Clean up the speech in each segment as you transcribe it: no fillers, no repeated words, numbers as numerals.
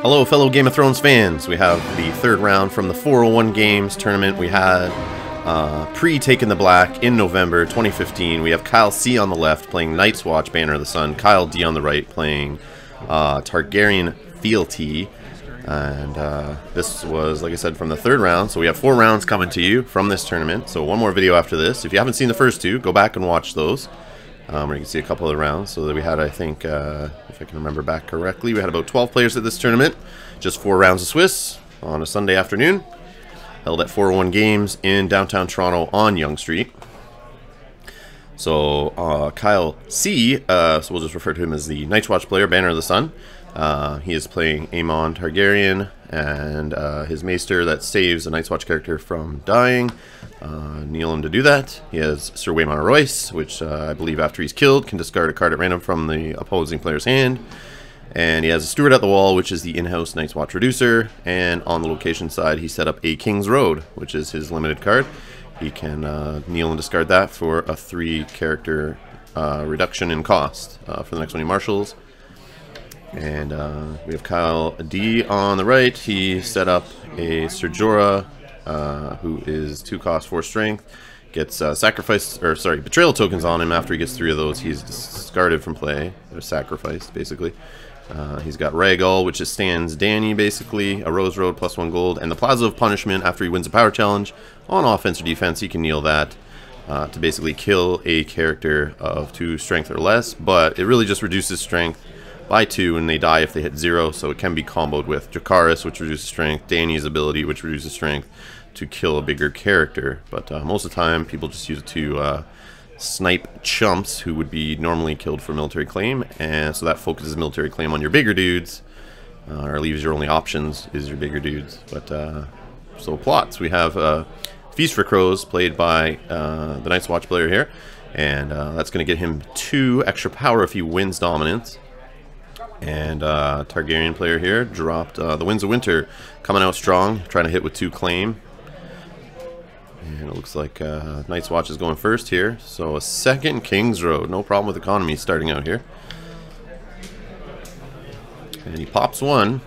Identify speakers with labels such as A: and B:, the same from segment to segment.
A: Hello fellow Game of Thrones fans, we have the third round from the 401 Games tournament. We had pre-Taken the Black in November 2015. We have Kyle C on the left playing Night's Watch Banner of the Sun, Kyle D on the right playing Targaryen Fealty. And this was, like I said, from the third round. So we have 4 rounds coming to you from this tournament. So one more video after this. If you haven't seen the first 2, go back and watch those. Where you can see a couple of the rounds. So that we had, I think, if I can remember back correctly, we had about 12 players at this tournament. Just 4 rounds of Swiss on a Sunday afternoon. Held at 401 Games in downtown Toronto on Yonge Street. So Kyle C, so we'll just refer to him as the Night's Watch player, Banner of the Sun. He is playing Aemon Targaryen, and his maester that saves a Night's Watch character from dying. Kneel him to do that. He has Sir Waymar Royce, which I believe after he's killed can discard a card at random from the opposing player's hand. And he has a Steward at the Wall, which is the in-house Night's Watch reducer. And on the location side, he set up a King's Road, which is his limited card. He can kneel and discard that for a 3-character reduction in cost for the next one he marshals. And we have Kyle D on the right. He set up a Ser Jorah, who is 2 cost, 4 strength. Gets betrayal tokens on him. After he gets 3 of those, he's discarded from play. They're sacrificed, basically. He's got Rhaegal, which is stands Dany, basically. A Rose Road, +1 gold. And the Plaza of Punishment, after he wins a power challenge, on offense or defense, he can kneel that to basically kill a character of 2 strength or less. But it really just reduces strength by 2, and they die if they hit 0. So it can be comboed with Dracarys, which reduces strength, Dany's ability, which reduces strength, to kill a bigger character. But most of the time, people just use it to snipe chumps who would be normally killed for military claim, and so that focuses military claim on your bigger dudes, or leaves your only options is your bigger dudes. But so plots, we have Feast for Crows played by the Night's Watch player here, and that's going to get him 2 extra power if he wins dominance. And Targaryen player here dropped the Winds of Winter, coming out strong, trying to hit with 2 claim. And it looks like Night's Watch is going first here. So a 2nd King's Road. No problem with economy starting out here. And he pops 1.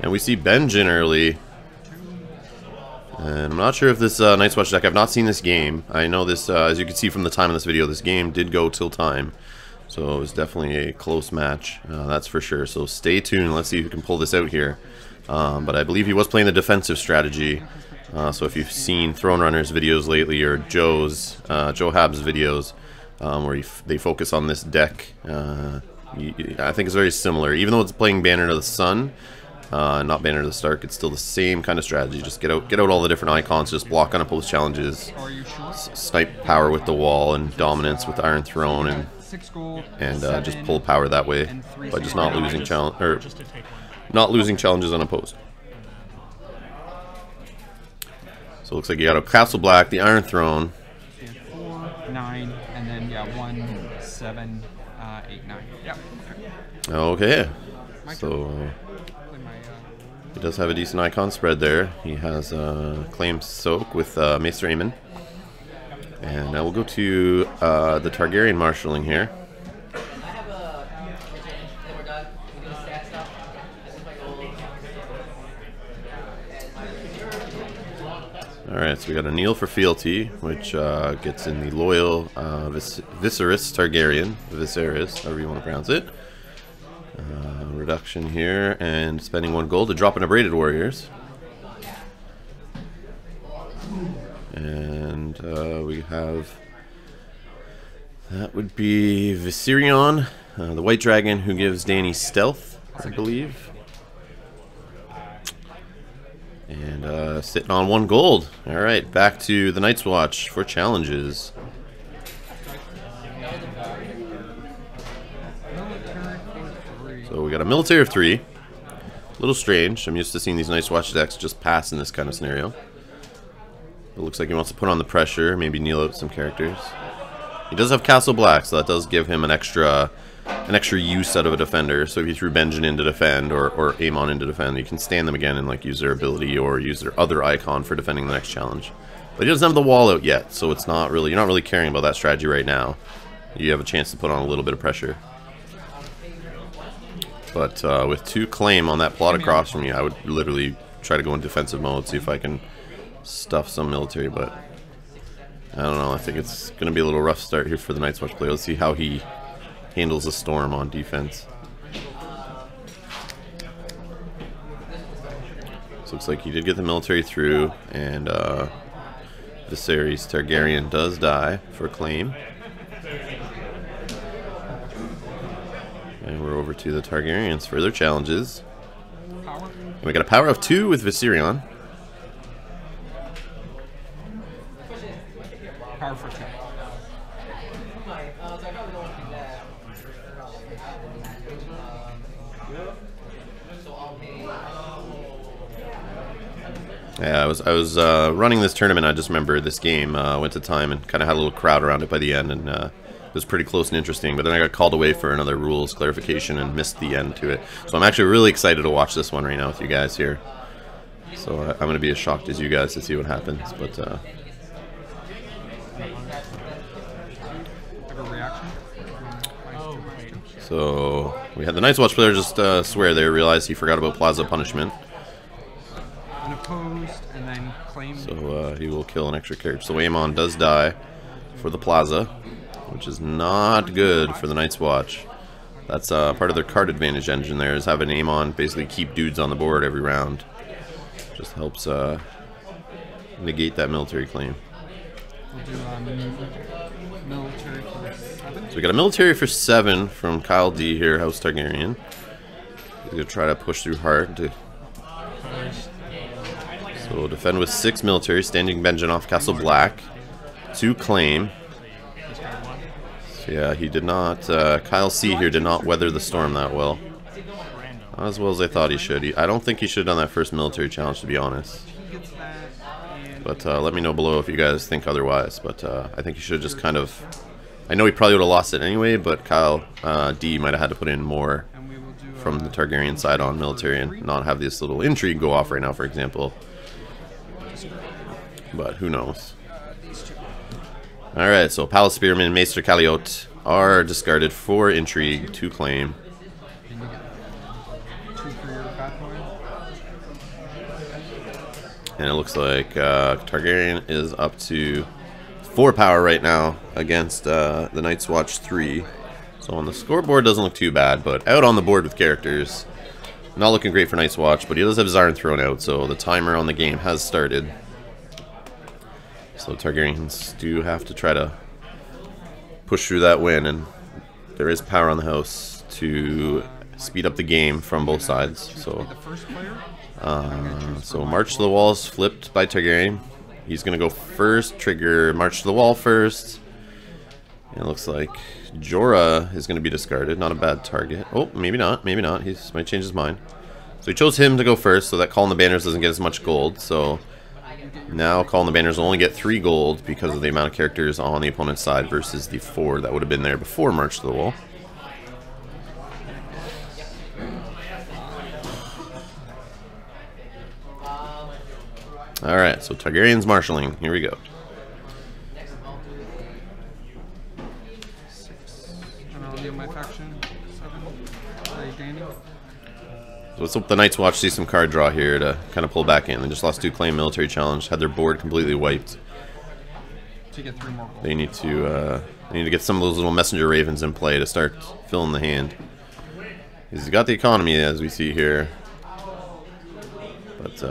A: And we see Benjen early. And I'm not sure if this Night's Watch deck, I've not seen this game. I know this, as you can see from the time of this video, this game did go till time. So it was definitely a close match, that's for sure. So stay tuned. Let's see who can pull this out here. But I believe he was playing the defensive strategy. So if you've seen Throne Runners videos lately, or Joe Hab's videos, where they focus on this deck, I think it's very similar. Even though it's playing Banner of the Sun, not Banner of the Stark, it's still the same kind of strategy. Just get out all the different icons, just block on opposed challenges, snipe power with the wall, and dominance with Iron Throne, and just pull power that way by just not losing challenges unopposed. So it looks like you got a Castle Black, the Iron Throne.
B: 4, 9, and then 1, 7, 8, 9. Yeah.
A: Okay. So he does have a decent icon spread there. He has Claim Soak with Maester Aemon. And now we'll go to the Targaryen marshalling here. Alright, so we got a kneel for fealty, which gets in the loyal Viserys Targaryen, Viserys, however you want to pronounce it. Reduction here, and spending 1 gold to drop in Braided Warriors. And we have, that would be Viserion, the White Dragon, who gives Dany stealth, I believe. And sitting on 1 gold. Alright, back to the Night's Watch for challenges. So we got a military of 3. A little strange. I'm used to seeing these Night's Watch decks just pass in this kind of scenario. It looks like he wants to put on the pressure, maybe kneel out some characters. He does have Castle Black, so that does give him an extra use out of a defender. So if you threw Benjen in to defend, or Aemon in to defend, you can stand them again and like use their ability or use their other icon for defending the next challenge. But he doesn't have the wall out yet, so it's not really, you're not really caring about that strategy right now. You have a chance to put on a little bit of pressure. But with 2 claim on that plot across from me, I would literally try to go in defensive mode, see if I can stuff some military, but I don't know. I think it's going to be a little rough start here for the Night's Watch player. Let's see how he handles the storm on defense. So looks like he did get the military through, and Viserys Targaryen does die for claim. And we're over to the Targaryens for their challenges. And we got a power of 2 with Viserion.
B: Power for 2.
A: Yeah, I was running this tournament. I just remember this game went to time and kind of had a little crowd around it by the end, and it was pretty close and interesting. But then I got called away for another rules clarification and missed the end to it. So I'm actually really excited to watch this one right now with you guys here. So I'm going to be as shocked as you guys to see what happens. But
B: Have a reaction?
A: so we had the Night's Watch player just swear there, realized he forgot about Plaza Punishment.
B: Unopposed, and then claim.
A: So he will kill an extra character. So Aemon does die for the Plaza, which is not good for the Night's Watch. That's part of their card advantage engine there, is having Aemon basically keep dudes on the board every round. Just helps negate that military claim.
B: We'll do military for 7.
A: So we got a military for 7 from Kyle D here, House Targaryen. He's going to try to push through hard to... So defend with 6 military, standing vengeance off Castle Black. 2 claim. So yeah, he did not, Kyle C here did not weather the storm that well. Not as well as I thought he should. I don't think he should have done that first military challenge, to be honest. But let me know below if you guys think otherwise. But I think he should have just kind of... I know he probably would have lost it anyway, but Kyle D might have had to put in more from the Targaryen side on military and not have this little intrigue go off right now, for example. But who knows. Alright, so Palace Spearman, Maester Caliot are discarded for intrigue, 2 claim. And it looks like Targaryen is up to 4 power right now against the Night's Watch 3. So on the scoreboard doesn't look too bad, but out on the board with characters, not looking great for Night's Watch, but he does have Zarn thrown out, so the timer on the game has started. So Targaryens do have to try to push through that win, and there is power on the house to speed up the game from both sides. So March to the Wall is flipped by Targaryen. He's going to go first, trigger March to the Wall first. And it looks like Jorah is going to be discarded. Not a bad target. Oh, maybe not. Maybe not. He might change his mind. So he chose him to go first, so that Calling the Banners doesn't get as much gold. So now Calling the Banners will only get 3 gold because of the amount of characters on the opponent's side versus the 4 that would have been there before March to the Wall. Alright, so Targaryen's marshalling. Here we go. So let's hope the Night's Watch see some card draw here to kind of pull back in. They just lost 2 claim military challenge, had their board completely wiped.
B: To get 3 more gold.
A: They need to get some of those little messenger ravens in play to start filling the hand. He's got the economy as we see here, but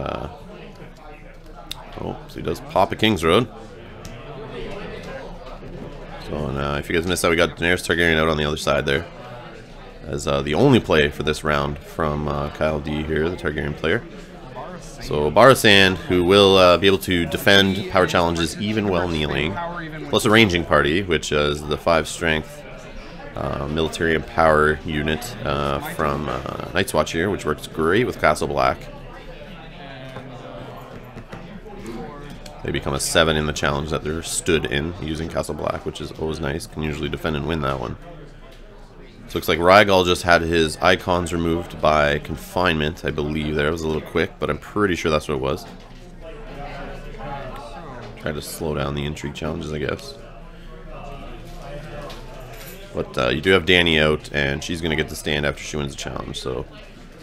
A: oh, so he does pop a King's Road. So now, if you guys missed that, we got Daenerys Targaryen out on the other side there as the only play for this round from Kyle D here, the Targaryen player. So Barrisand, who will be able to defend power challenges even while kneeling, plus a ranging party, which is the 5 strength military and power unit from Night's Watch here, which works great with Castle Black. They become a 7 in the challenge that they're stood in using Castle Black, which is always nice. Can usually defend and win that one. So looks like Rhaegal just had his icons removed by confinement, I believe. There, it was a little quick, but I'm pretty sure that's what it was. Try to slow down the intrigue challenges, I guess. But you do have Dany out, and she's going to get the stand after she wins the challenge. So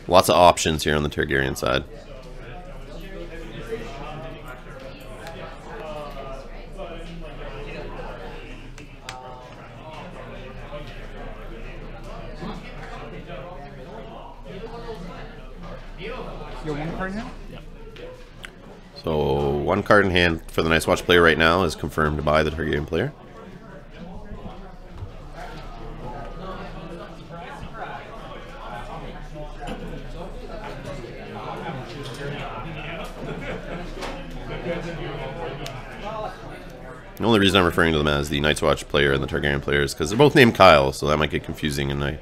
A: lots of options here on the Targaryen side.
B: You have one card now?
A: So 1 card in hand for the Night's Watch player right now is confirmed by the Targaryen player. The only reason I'm referring to them as the Night's Watch player and the Targaryen player is because they're both named Kyle, so that might get confusing, and I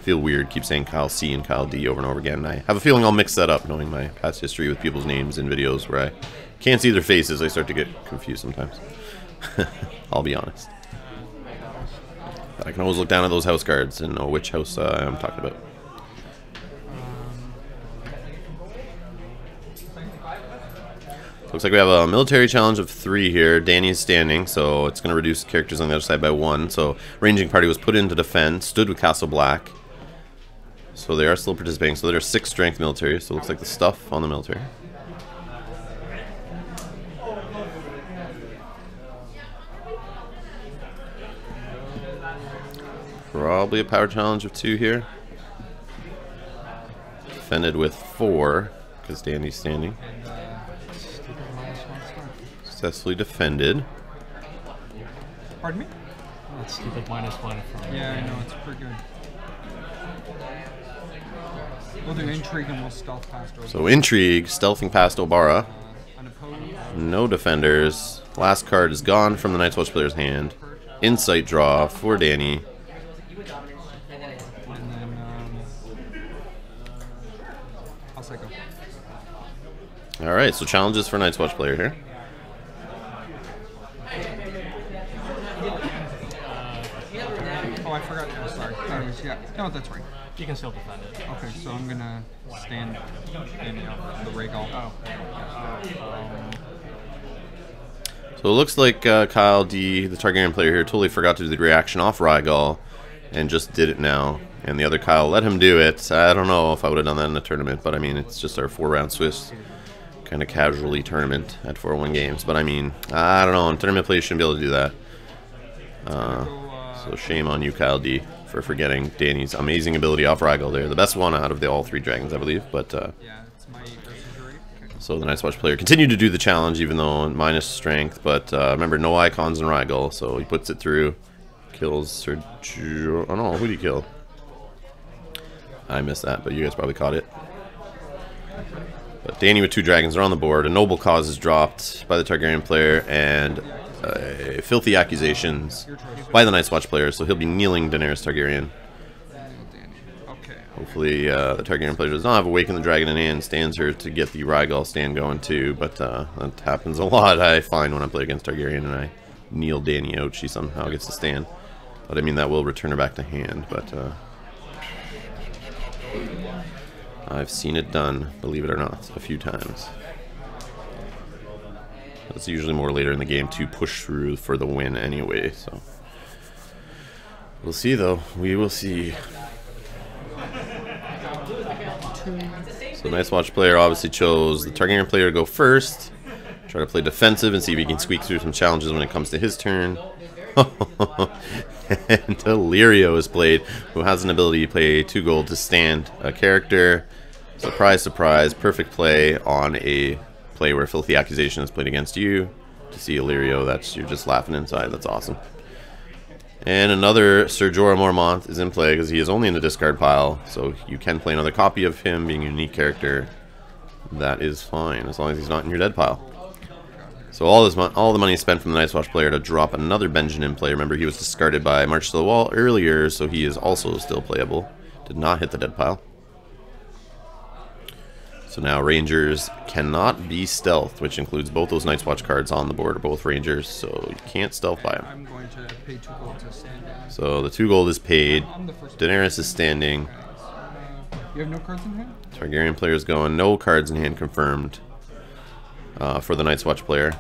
A: feel weird keep saying Kyle C and Kyle D over and over again. I have a feeling I'll mix that up, knowing my past history with people's names in videos where I can't see their faces. I start to get confused sometimes. I'll be honest. But I can always look down at those house cards and know which house I'm talking about. Looks like we have a military challenge of 3 here. Dany's standing, so it's going to reduce characters on the other side by 1. So ranging party was put in to defend, stood with Castle Black. So they are still participating. So there's 6 strength military, so it looks like the stuff on the military. Probably a power challenge of 2 here. Defended with 4, because Dany's standing. Successfully defended.
B: Pardon me?
C: Oh, that's stupid -1 from.
B: Yeah, I know, it's pretty good. We'll do intrigue and we'll stealth past over.
A: So intrigue, stealthing past Obara.
B: Unopposed.
A: No defenders. Last card is gone from the Night's Watch player's hand. Insight draw for Dany.
B: And then I'll psycho.
A: Alright, so challenges for Night's Watch player here.
B: Oh, I forgot. Oh, sorry. Anyways, yeah. No, that's right.
C: You can still defend it.
B: Okay, so I'm gonna stand in the Rhaegal. Oh.
A: So it looks like Kyle D, the Targaryen player here, totally forgot to do the reaction off Rhaegal and just did it now. And the other Kyle let him do it. I don't know if I would have done that in a tournament, but I mean, it's just our 4-round Swiss kind of casually tournament at 4-1 games. But I mean, I don't know, in tournament play you shouldn't be able to do that. So shame on you, Kyle D, for forgetting Dany's amazing ability off Rhaegal there. The best one out of all 3 dragons, I believe. But
B: yeah, it's my 8 versus your 8. Okay.
A: so the Night's Watch player continued to do the challenge, even though minus strength. But remember, no icons in Rhaegal, so he puts it through. Kills Sir oh no, who did he kill? I missed that, but you guys probably caught it. But Dany with 2 dragons are on the board. A noble cause is dropped by the Targaryen player, and filthy accusations by the Night's Watch player, so he'll be kneeling Daenerys Targaryen.
B: Okay.
A: Hopefully the Targaryen player does not have Awaken the Dragon in hand, stands her to get the Rhaegal stand going too, but that happens a lot, I find, when I play against Targaryen and I kneel Dany out, she somehow gets to stand. But I mean, that will return her back to hand, but I've seen it done, believe it or not, a few times. It's usually more later in the game to push through for the win anyway, so we'll see though. We will see. So Night's Watch player obviously chose the Targaryen player to go first. Try to play defensive and see if he can squeak through some challenges when it comes to his turn. And Illyrio is played, who has an ability to pay 2 gold to stand a character. Surprise, surprise, perfect play on a play where Filthy Accusation is played against you. To see Illyrio, you're just laughing inside. That's awesome. And another Ser Jorah Mormont is in play because he is only in the discard pile, so you can play another copy of him being a unique character. That is fine as long as he's not in your dead pile. So all the money spent from the Night's Watch player to drop another Benjen in play. Remember, he was discarded by March to the Wall earlier, so he is also still playable. Did not hit the dead pile. So now Rangers cannot be stealthed, which includes both those Night's Watch cards on the board are both Rangers, so you can't stealth by them.
B: I'm going to pay 2 gold to stand in.
A: So the 2 gold is paid. Daenerys is standing.
B: You have no cards in hand?
A: Targaryen player is going. No cards in hand confirmed for the Night's Watch player.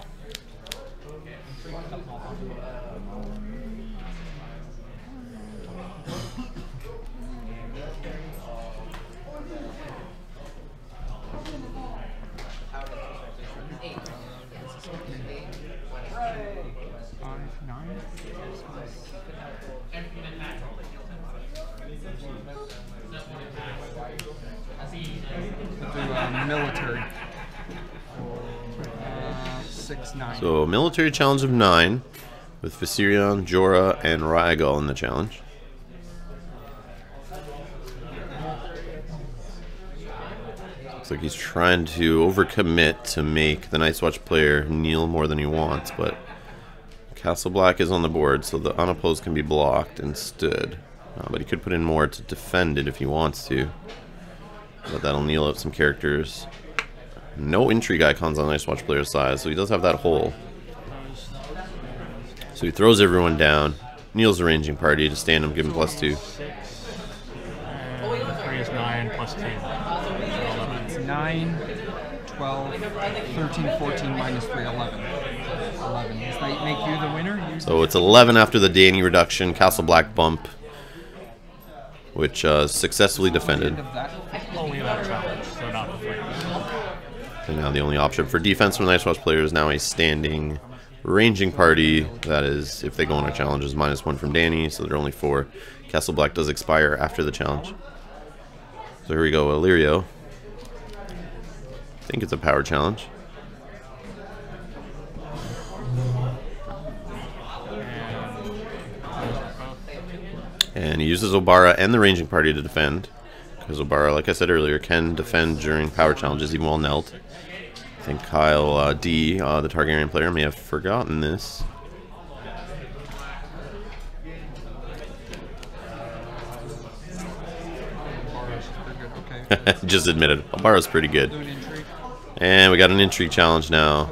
B: military. 6, 9.
A: So military challenge of 9 with Viserion, Jorah, and Rhaegal in the challenge. Looks like he's trying to overcommit to make the Night's Watch player kneel more than he wants, but Castle Black is on the board, so the unopposed can be blocked instead. But he could put in more to defend it if he wants to. But that'll kneel out some characters. No intrigue icons on the Night's Watch player's side, so he does have that hole. So he throws everyone down, kneels the ranging party to stand him, give him +2.
C: 3 is 9 plus 2.
B: It's 9, 12, 13, 14, minus 3, 11. 11. Does that make you the winner?
A: So it's 11 after the Dany reduction, Castle Black bump, which successfully defended.
C: Only that challenge, so not the fight.
A: And now the only option for defense from the Night's Watch player is now a standing ranging party. That is, if they go on a challenge, is -1 from Dany, so they're only 4. Castle Black does expire after the challenge. So here we go, Illyrio. I think it's a power challenge. And he uses Obara and the ranging party to defend. Because Obara, like I said earlier, can defend during power challenges even while knelt. I think Kyle D, the Targaryen player, may have forgotten this. Just admitted. Obara's pretty good. And we got an intrigue challenge now.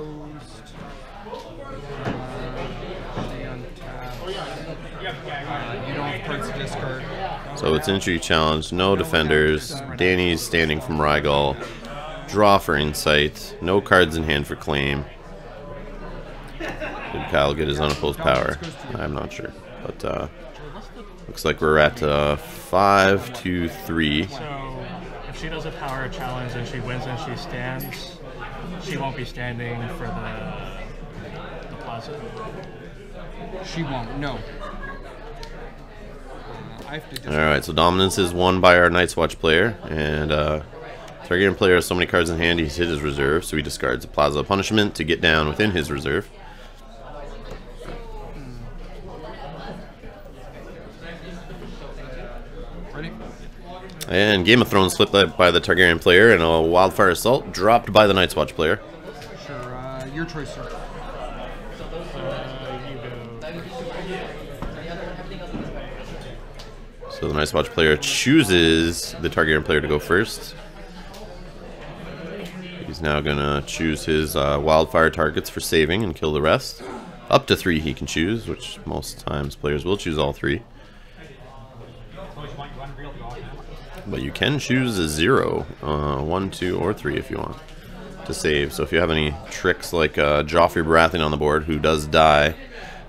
A: So it's intrigue challenge, no defenders. Dany's standing from Rhaegal. Draw for insight. No cards in hand for claim. Did Kyle get his unopposed power? I'm not sure. But looks like we're at 5-3.
C: So if she does a power challenge and she wins and she stands, she won't be standing for the plaza.
B: She won't, no.
A: Alright, so dominance is won by our Night's Watch player, and Targaryen player has so many cards in hand he's hit his reserve, so he discards a Plaza Punishment to get down within his reserve.
B: Ready?
A: And Game of Thrones flipped by the Targaryen player, and a Wildfire Assault dropped by the Night's Watch player.
B: Sure, your choice, sir.
A: So the Night's Watch player chooses the Targaryen player to go first. He's now going to choose his wildfire targets for saving and kill the rest. Up to 3 he can choose, which most times players will choose all 3. But you can choose a 0, 1, 2, or 3 if you want to save. So if you have any tricks like Joffrey Baratheon on the board, who does die,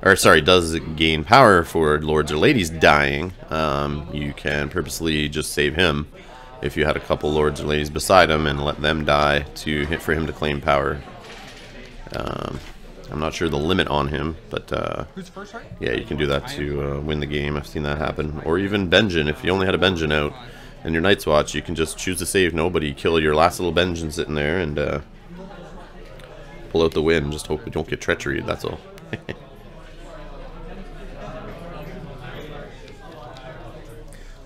A: or sorry, does gain power for lords or ladies dying, you can purposely just save him if you had a couple lords or ladies beside him and let them die to hit for him to claim power. I'm not sure the limit on him, but
B: who's first, right?
A: Yeah, you can do that to win the game. I've seen that happen. Or even Benjen. If you only had a Benjen out and your Night's Watch, you can just choose to save nobody, kill your last little Benjen sitting there, and pull out the win. Just hope we don't get treachery, that's all.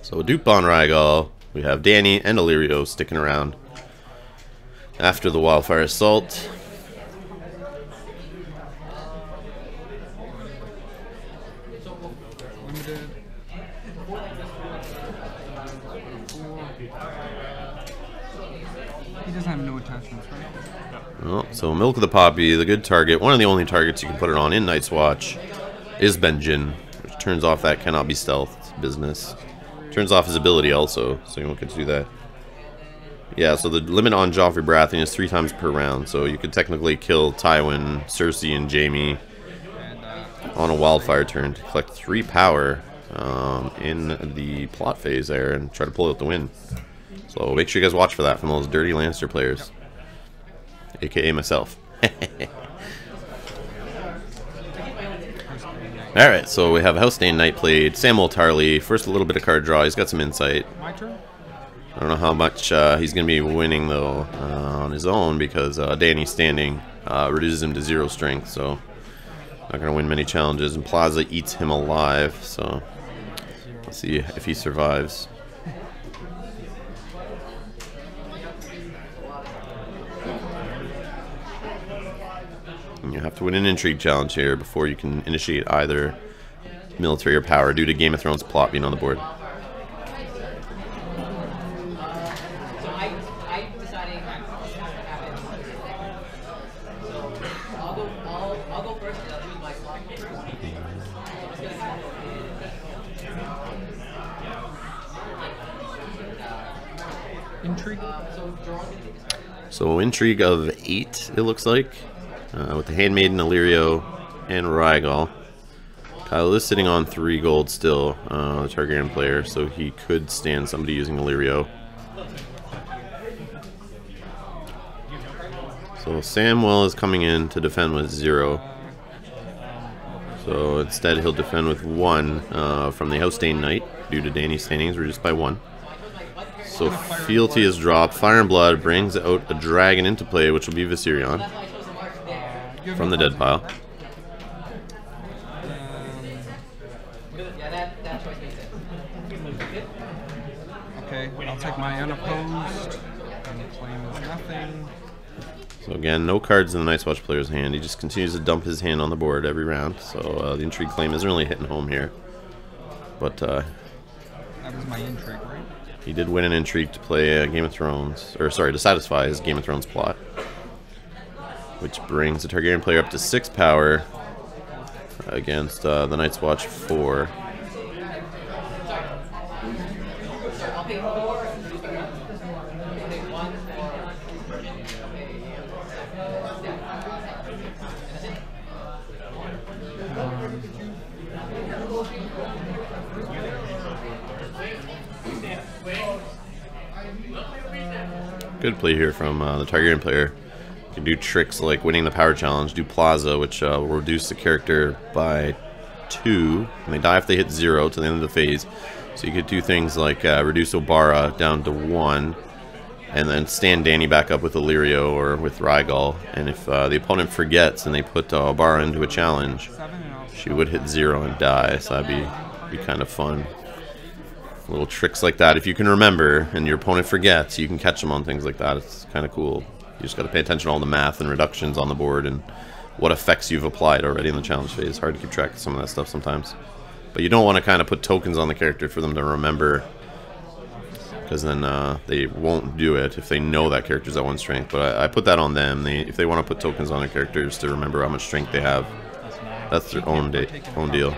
A: So dupe on Rhaegal. We have Dany and Illyrio sticking around after the Wildfire Assault.
B: He doesn't have no attachments, right?
A: Oh, so Milk of the Poppy, the good target, one of the only targets you can put it on in Night's Watch, is Benjen, which turns off that cannot be stealthed business. Turns off his ability also, so you won't get to do that. Yeah, so the limit on Joffrey Baratheon is 3 times per round, so you could technically kill Tywin, Cersei, and Jaime on a wildfire turn to collect 3 power in the plot phase there and try to pull out the win. So make sure you guys watch for that from those dirty Lannister players, aka myself. Alright, so we have House Stain Knight played. Samwell Tarly, first a little bit of card draw. He's got some insight.
B: My turn?
A: I don't know how much he's going to be winning, though, on his own, because Danny's standing reduces him to 0 strength, so not going to win many challenges. And Plaza eats him alive, so let's see if he survives. And you have to win an intrigue challenge here before you can initiate either military or power due to Game of Thrones plot being on the board.
B: Intrigue.
A: So intrigue of 8, it looks like, with the Handmaiden, Illyrio, and Rhaegal. Kyle is sitting on 3 gold still, the Targaryen player, so he could stand somebody using Illyrio. So Samwell is coming in to defend with 0. So instead he'll defend with 1 from the House-Stained Knight, due to Danny's standings reduced by 1. So fealty is dropped. Fire and Blood brings out a dragon into play, which will be Viserion from the dead pile.
B: Okay, I'll take my unopposed, and the claim is nothing.
A: So again, no cards in the Night's Watch player's hand. He just continues to dump his hand on the board every round. So the intrigue claim isn't really hitting home here. But
B: that was my intrigue, right?
A: He did win an intrigue to play Game of Thrones, or sorry, to satisfy his Game of Thrones plot, which brings the Targaryen player up to 6 power against the Night's Watch 4. Good play here from the Targaryen player. You can do tricks like winning the power challenge, do Plaza, which will reduce the character by 2, and they die if they hit 0 to the end of the phase. So you could do things like reduce Obara down to 1, and then stand Danny back up with Illyrio or with Rhaegal. And if the opponent forgets and they put Obara into a challenge, she would hit 0 and die, so that'd be kind of fun. Little tricks like that, if you can remember and your opponent forgets, you can catch them on things like that. It's kind of cool. You just got to pay attention to all the math and reductions on the board and what effects you've applied already in the challenge phase. Hard to keep track of some of that stuff sometimes. But you don't want to kind of put tokens on the character for them to remember, because then they won't do it if they know that character's at 1 strength. But I put that on them. If they want to put tokens on their characters to remember how much strength they have, that's their own deal.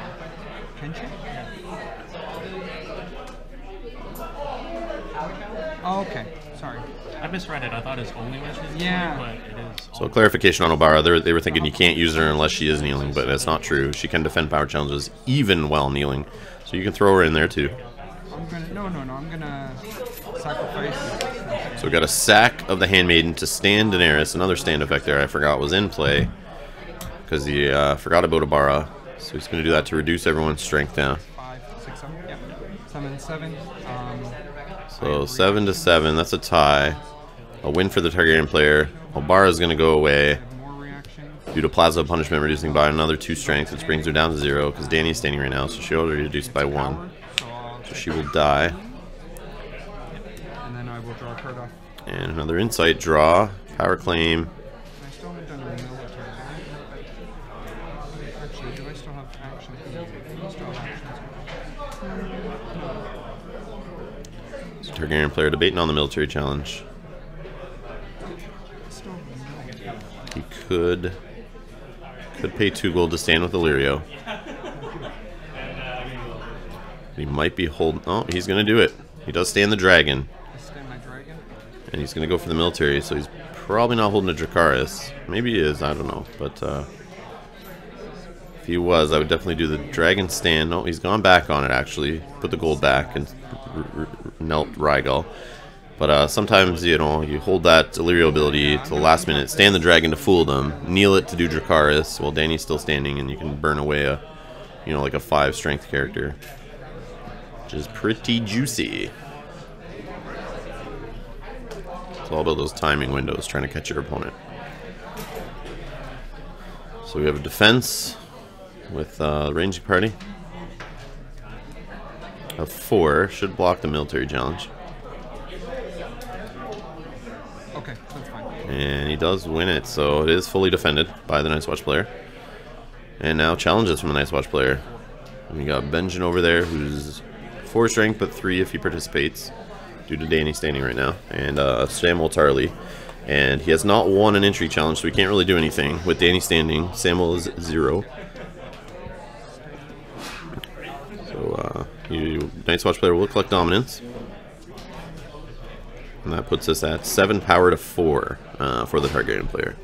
B: Oh, okay. Sorry.
C: I misread it. I thought it's only when she's
B: Yeah.
C: kneeling, but it is.
A: So clarification on Obara, they were thinking you can't use her unless she is kneeling, but that's not true. She can defend power challenges even while kneeling, so you can throw her in there too.
B: I'm gonna sacrifice.
A: So we got a sack of the Handmaiden to stand Daenerys, another stand effect there I forgot was in play, because he forgot about Obara, so he's going to do that to reduce everyone's strength down.
B: 5, 6, 7, yeah. 7, 7.
A: So 7 to 7, that's a tie. A win for the Targaryen player. Obara is going to go away due to Plaza punishment reducing by another 2 strength, which brings her down to 0 because Danny's standing right now, so she already reduced by 1. So she will die.
B: And then I will draw a card off.
A: And another insight draw, power claim.
B: I still haven't done a military. Actually, do I still have actions? I still have actions.
A: So Targaryen player debating on the military challenge. He could pay 2 gold to stand with Illyrio. He might be holding. Oh, he's going to do it. He does stand the dragon.
B: Stand my dragon.
A: And he's going to go for the military, so he's probably not holding a Dracarys. Maybe he is, I don't know. But if he was, I would definitely do the dragon stand. No, he's gone back on it, actually. Put the gold back and knelt Rhaegal. But sometimes, you know, you hold that Illyrio ability to the last minute, stand the dragon to fool them, kneel it to do Dracarys while Danny's still standing, and you can burn away a, you know, like a 5 strength character. Which is pretty juicy. It's all about those timing windows, trying to catch your opponent. So we have a defense with the ranging party of 4. Should block the military challenge.
B: Okay, that's fine.
A: And he does win it, so it is fully defended by the Night's Watch player. And now challenges from the Night's Watch player. We got Benjen over there, who's 4 strength, but 3 if he participates, due to Danny standing right now. And Samuel Tarley. And he has not won an entry challenge, so he can't really do anything. With Danny standing, Samuel is 0. So Night's Watch player will collect dominance. And that puts us at 7 power to 4 for the Targaryen player.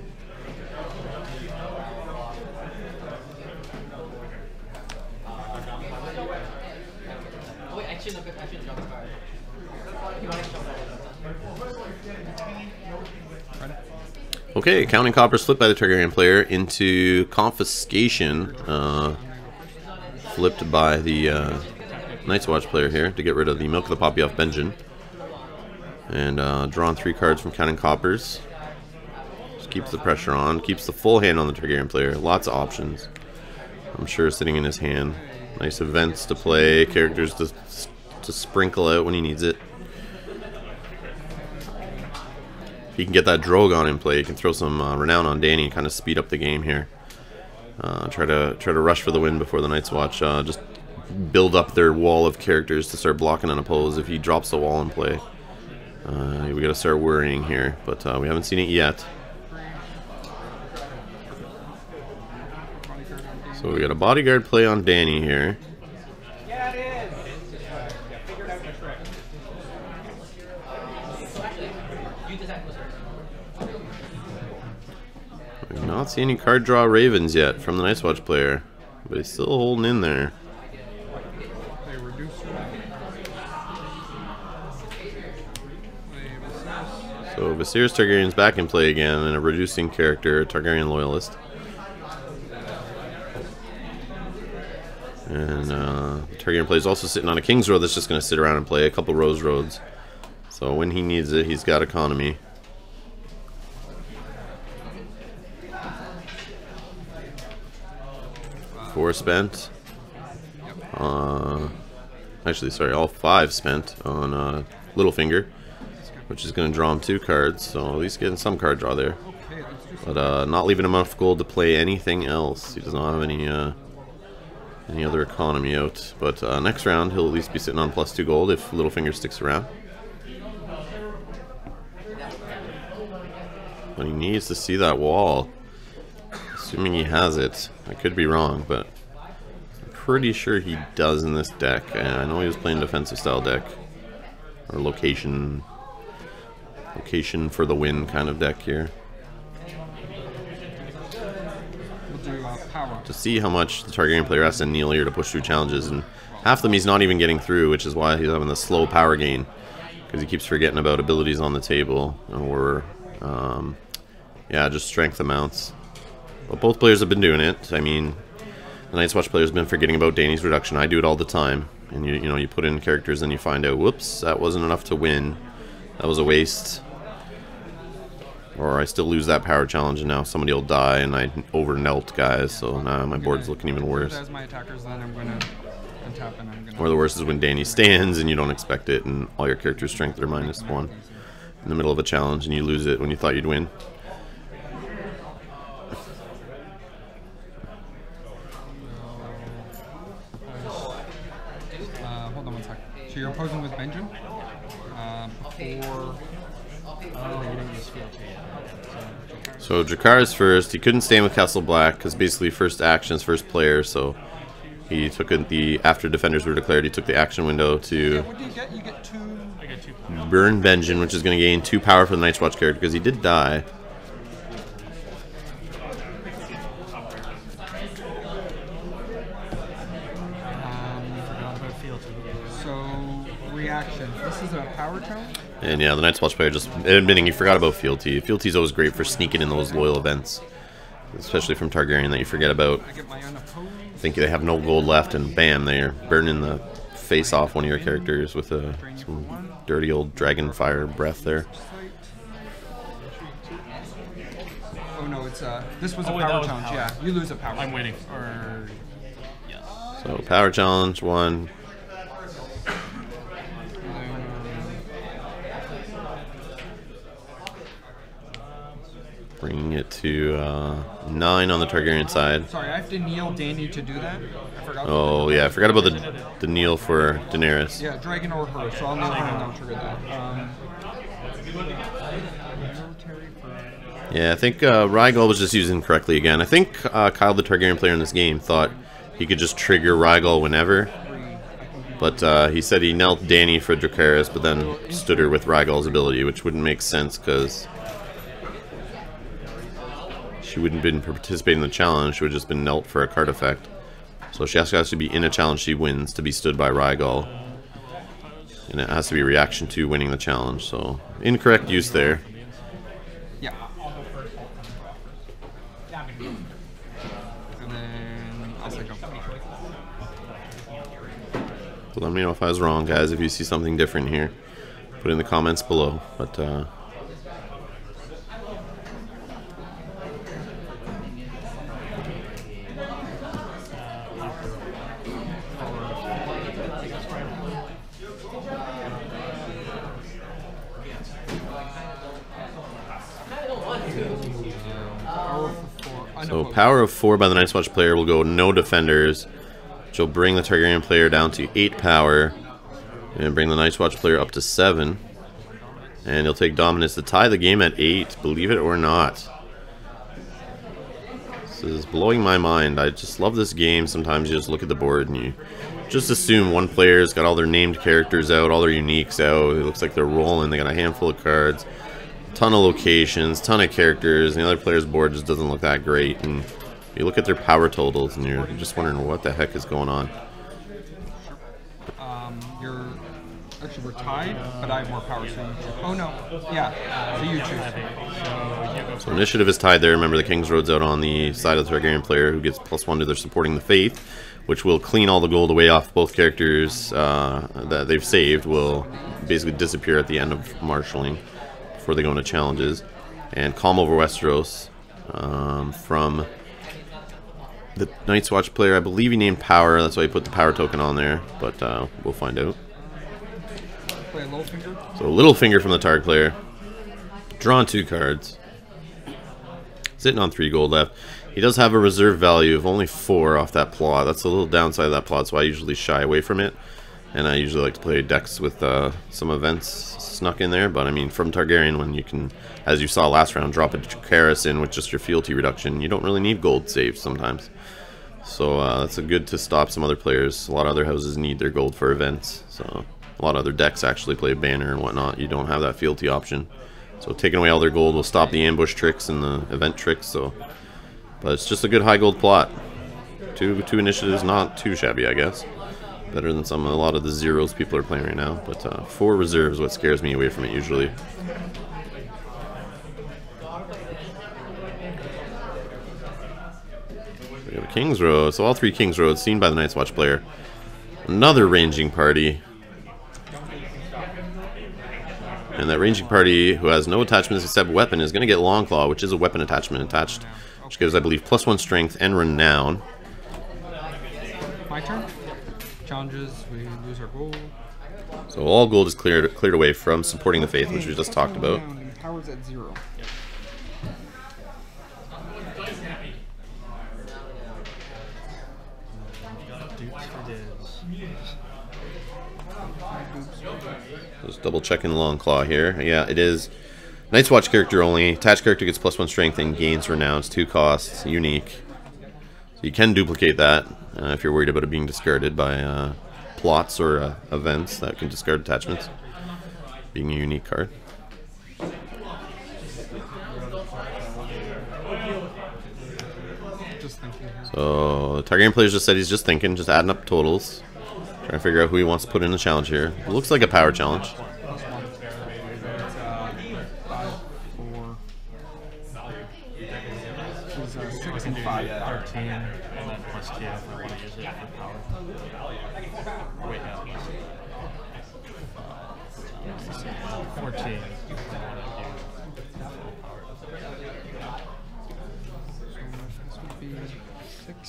A: Okay, counting coppers flipped by the Targaryen player into confiscation, flipped by the Night's Watch player here to get rid of the Milk of the Poppy off Benjen. And drawn 3 cards from counting coppers. Just keeps the pressure on, keeps the full hand on the Targaryen player. Lots of options, I'm sure, sitting in his hand. Nice events to play, characters to sprinkle out when he needs it. He can get that Drogon in play. He can throw some Renown on Danny and kind of speed up the game here. Try to rush for the win before the Night's Watch. Just build up their wall of characters to start blocking unopposed if he drops the wall in play. We got to start worrying here, but we haven't seen it yet. So we got a bodyguard play on Danny here. We've not seen any card draw Ravens yet from the Night's Watch player, but he's still holding in there. So Viserys Targaryen's back in play again, and a reducing character, Targaryen loyalist. And the Targaryen player is also sitting on a King's Road that's just going to sit around and play a couple Rose Roads. So when he needs it, he's got economy. Four spent. Actually, sorry, all 5 spent on Littlefinger, which is going to draw him 2 cards, so at least getting some card draw there. But not leaving him enough gold to play anything else. He does not have any other economy out. But next round, he'll at least be sitting on +2 gold if Littlefinger sticks around. But he needs to see that wall. Assuming he has it. I could be wrong, but I'm pretty sure he does in this deck. And I know he was playing defensive style deck. Or location for the win kind of deck here. To see how much the Targaryen player has to kneel here to push through challenges, and half of them he's not even getting through, which is why he's having the slow power gain, because he keeps forgetting about abilities on the table, or yeah, just strength amounts. But both players have been doing it. I mean, the Night's Watch player's been forgetting about Danny's reduction. I do it all the time, and you know, you put in characters and you find out, whoops, that wasn't enough to win. That was a waste. Or I still lose that power challenge and now somebody will die and I over-knelt guys, so now my board's looking even worse.
B: As my attackers, then I'm gonna untap and I'm gonna...
A: Or the worst is when Danny stands and you don't expect it and all your characters' strength are -1 in the middle of a challenge and you lose it when you thought you'd win.
B: Hold on one sec. So you're opposing with Benjen? Before... Oh, you didn't use field.
A: So Dracarys first. He couldn't stand with Castle Black because basically first actions, first player. So he took it after defenders were declared. He took the action window to
B: yeah, what do you get? You get 2.
C: I get 2.
A: Burn Benjen, which is going to gain 2 power for the Night's Watch character because he did die.
B: So reaction. This is a power challenge.
A: And yeah, the Night's Watch player just admitting he forgot about fealty. Fealty is always great for sneaking in those loyal events, especially from Targaryen that you forget about. Think they have no gold left, and bam, they're burning the face off one of your characters with some dirty old dragon fire breath there.
B: It's this was a
C: Oh, wait, that
B: power
C: was
B: challenge.
C: power.
B: Yeah, you lose a power.
C: I'm waiting for. Yes.
A: So power challenge 1. Bringing it to 9 on the Targaryen side.
B: Sorry, I have to kneel Dany to do that. I forgot.
A: Oh yeah, I forgot about the kneel for Daenerys.
B: Yeah, dragon or her. So I'll kneel her and I'll trigger that. Military for.
A: Yeah, I think Rhaegal was just used incorrectly again. I think Kyle, the Targaryen player in this game, thought he could just trigger Rhaegal whenever. But he said he knelt Dany for Dracarys, but then stood her with Rhaegal's ability, which wouldn't make sense because she wouldn't have been participating in the challenge. She would have just been knelt for a card effect. So she has to be in a challenge she wins to be stood by Rhaegal. And it has to be a reaction to winning the challenge. So incorrect use there.
B: Yeah. And then I'll say go.
A: So let me know if I was wrong, guys. If you see something different here, put it in the comments below. But so power of 4 by the Night's Watch player will go no defenders, which will bring the Targaryen player down to 8 power, and bring the Night's Watch player up to 7. And he'll take dominance to tie the game at 8, believe it or not. This is blowing my mind. I just love this game. Sometimes you just look at the board and you just assume one player's got all their named characters out, all their uniques out. It looks like they're rolling. They got a handful of cards, ton of locations, ton of characters, and the other player's board just doesn't look that great. And you look at their power totals and you're just wondering what the heck is going on.
B: Actually, we're tied, but I have more power, so you choose. Oh no, yeah, so you choose.
A: So initiative is tied there. Remember, the King's Road's out on the side of the Targaryen player, who gets +1 to their supporting the faith, which will clean all the gold away off both characters that they've saved. Will basically disappear at the end of marshalling before they go into challenges. And Calm over Westeros from the Night's Watch player. I believe he named Power. That's why he put the power token on there, but we'll find out.
B: Play a Littlefinger.
A: So Littlefinger from the Targ player. Drawn 2 cards. Sitting on 3 gold left. He does have a reserve value of only 4 off that plot. That's a little downside of that plot, so I usually shy away from it. And I usually like to play decks with some events snuck in there. But I mean, from Targaryen, when you can, as you saw last round, drop a Dracarys in with just your fealty reduction, you don't really need gold saved sometimes. So that's a good to stop some other players. A lot of other houses need their gold for events. So a lot of other decks actually play banner and whatnot. You don't have that fealty option. So taking away all their gold will stop the ambush tricks and the event tricks. So, but it's just a good high gold plot. Two initiatives, not too shabby, I guess. Better than a lot of the zeros people are playing right now. But 4 reserves is what scares me away from it usually. We have a King's Road. So all 3 King's Roads seen by the Night's Watch player. Another ranging party. And that ranging party, who has no attachments except weapon, is going to get Longclaw, which is a weapon attachment attached, which gives, I believe, +1 strength and renown.
B: My turn. Challenges, we lose our gold.
A: So all gold is cleared away from supporting the faith, which we just talked about.
B: Power's at 0.
A: Just double checking Longclaw here. Yeah, it is Night's Watch character only. Attached character gets +1 strength and gains renown. It's 2 costs, unique. So you can duplicate that if you're worried about it being discarded by plots or events that can discard attachments, being a unique card. So the Targaryen player just said he's just thinking, just adding up totals. Trying to figure out who he wants to put in the challenge here. It looks like a power challenge.
B: Six and 5.
C: 13, and then +2 if I want to use it for power. Wait, no. 14.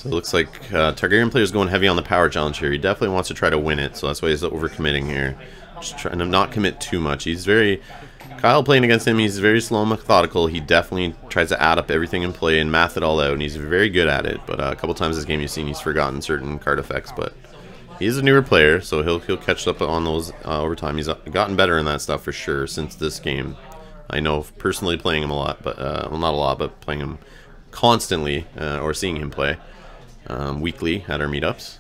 A: So it looks like Targaryen player is going heavy on the power challenge here. He definitely wants to try to win it, so that's why he's overcommitting here. Just trying to not commit too much. He's very... Kyle playing against him, he's very slow and methodical. He definitely tries to add up everything in play and math it all out, and he's very good at it. But a couple times this game you've seen he's forgotten certain card effects, but he is a newer player, so he'll catch up on those over time. He's gotten better in that stuff for sure since this game. I know personally playing him a lot, but well, not a lot, but playing him constantly or seeing him play weekly at our meetups.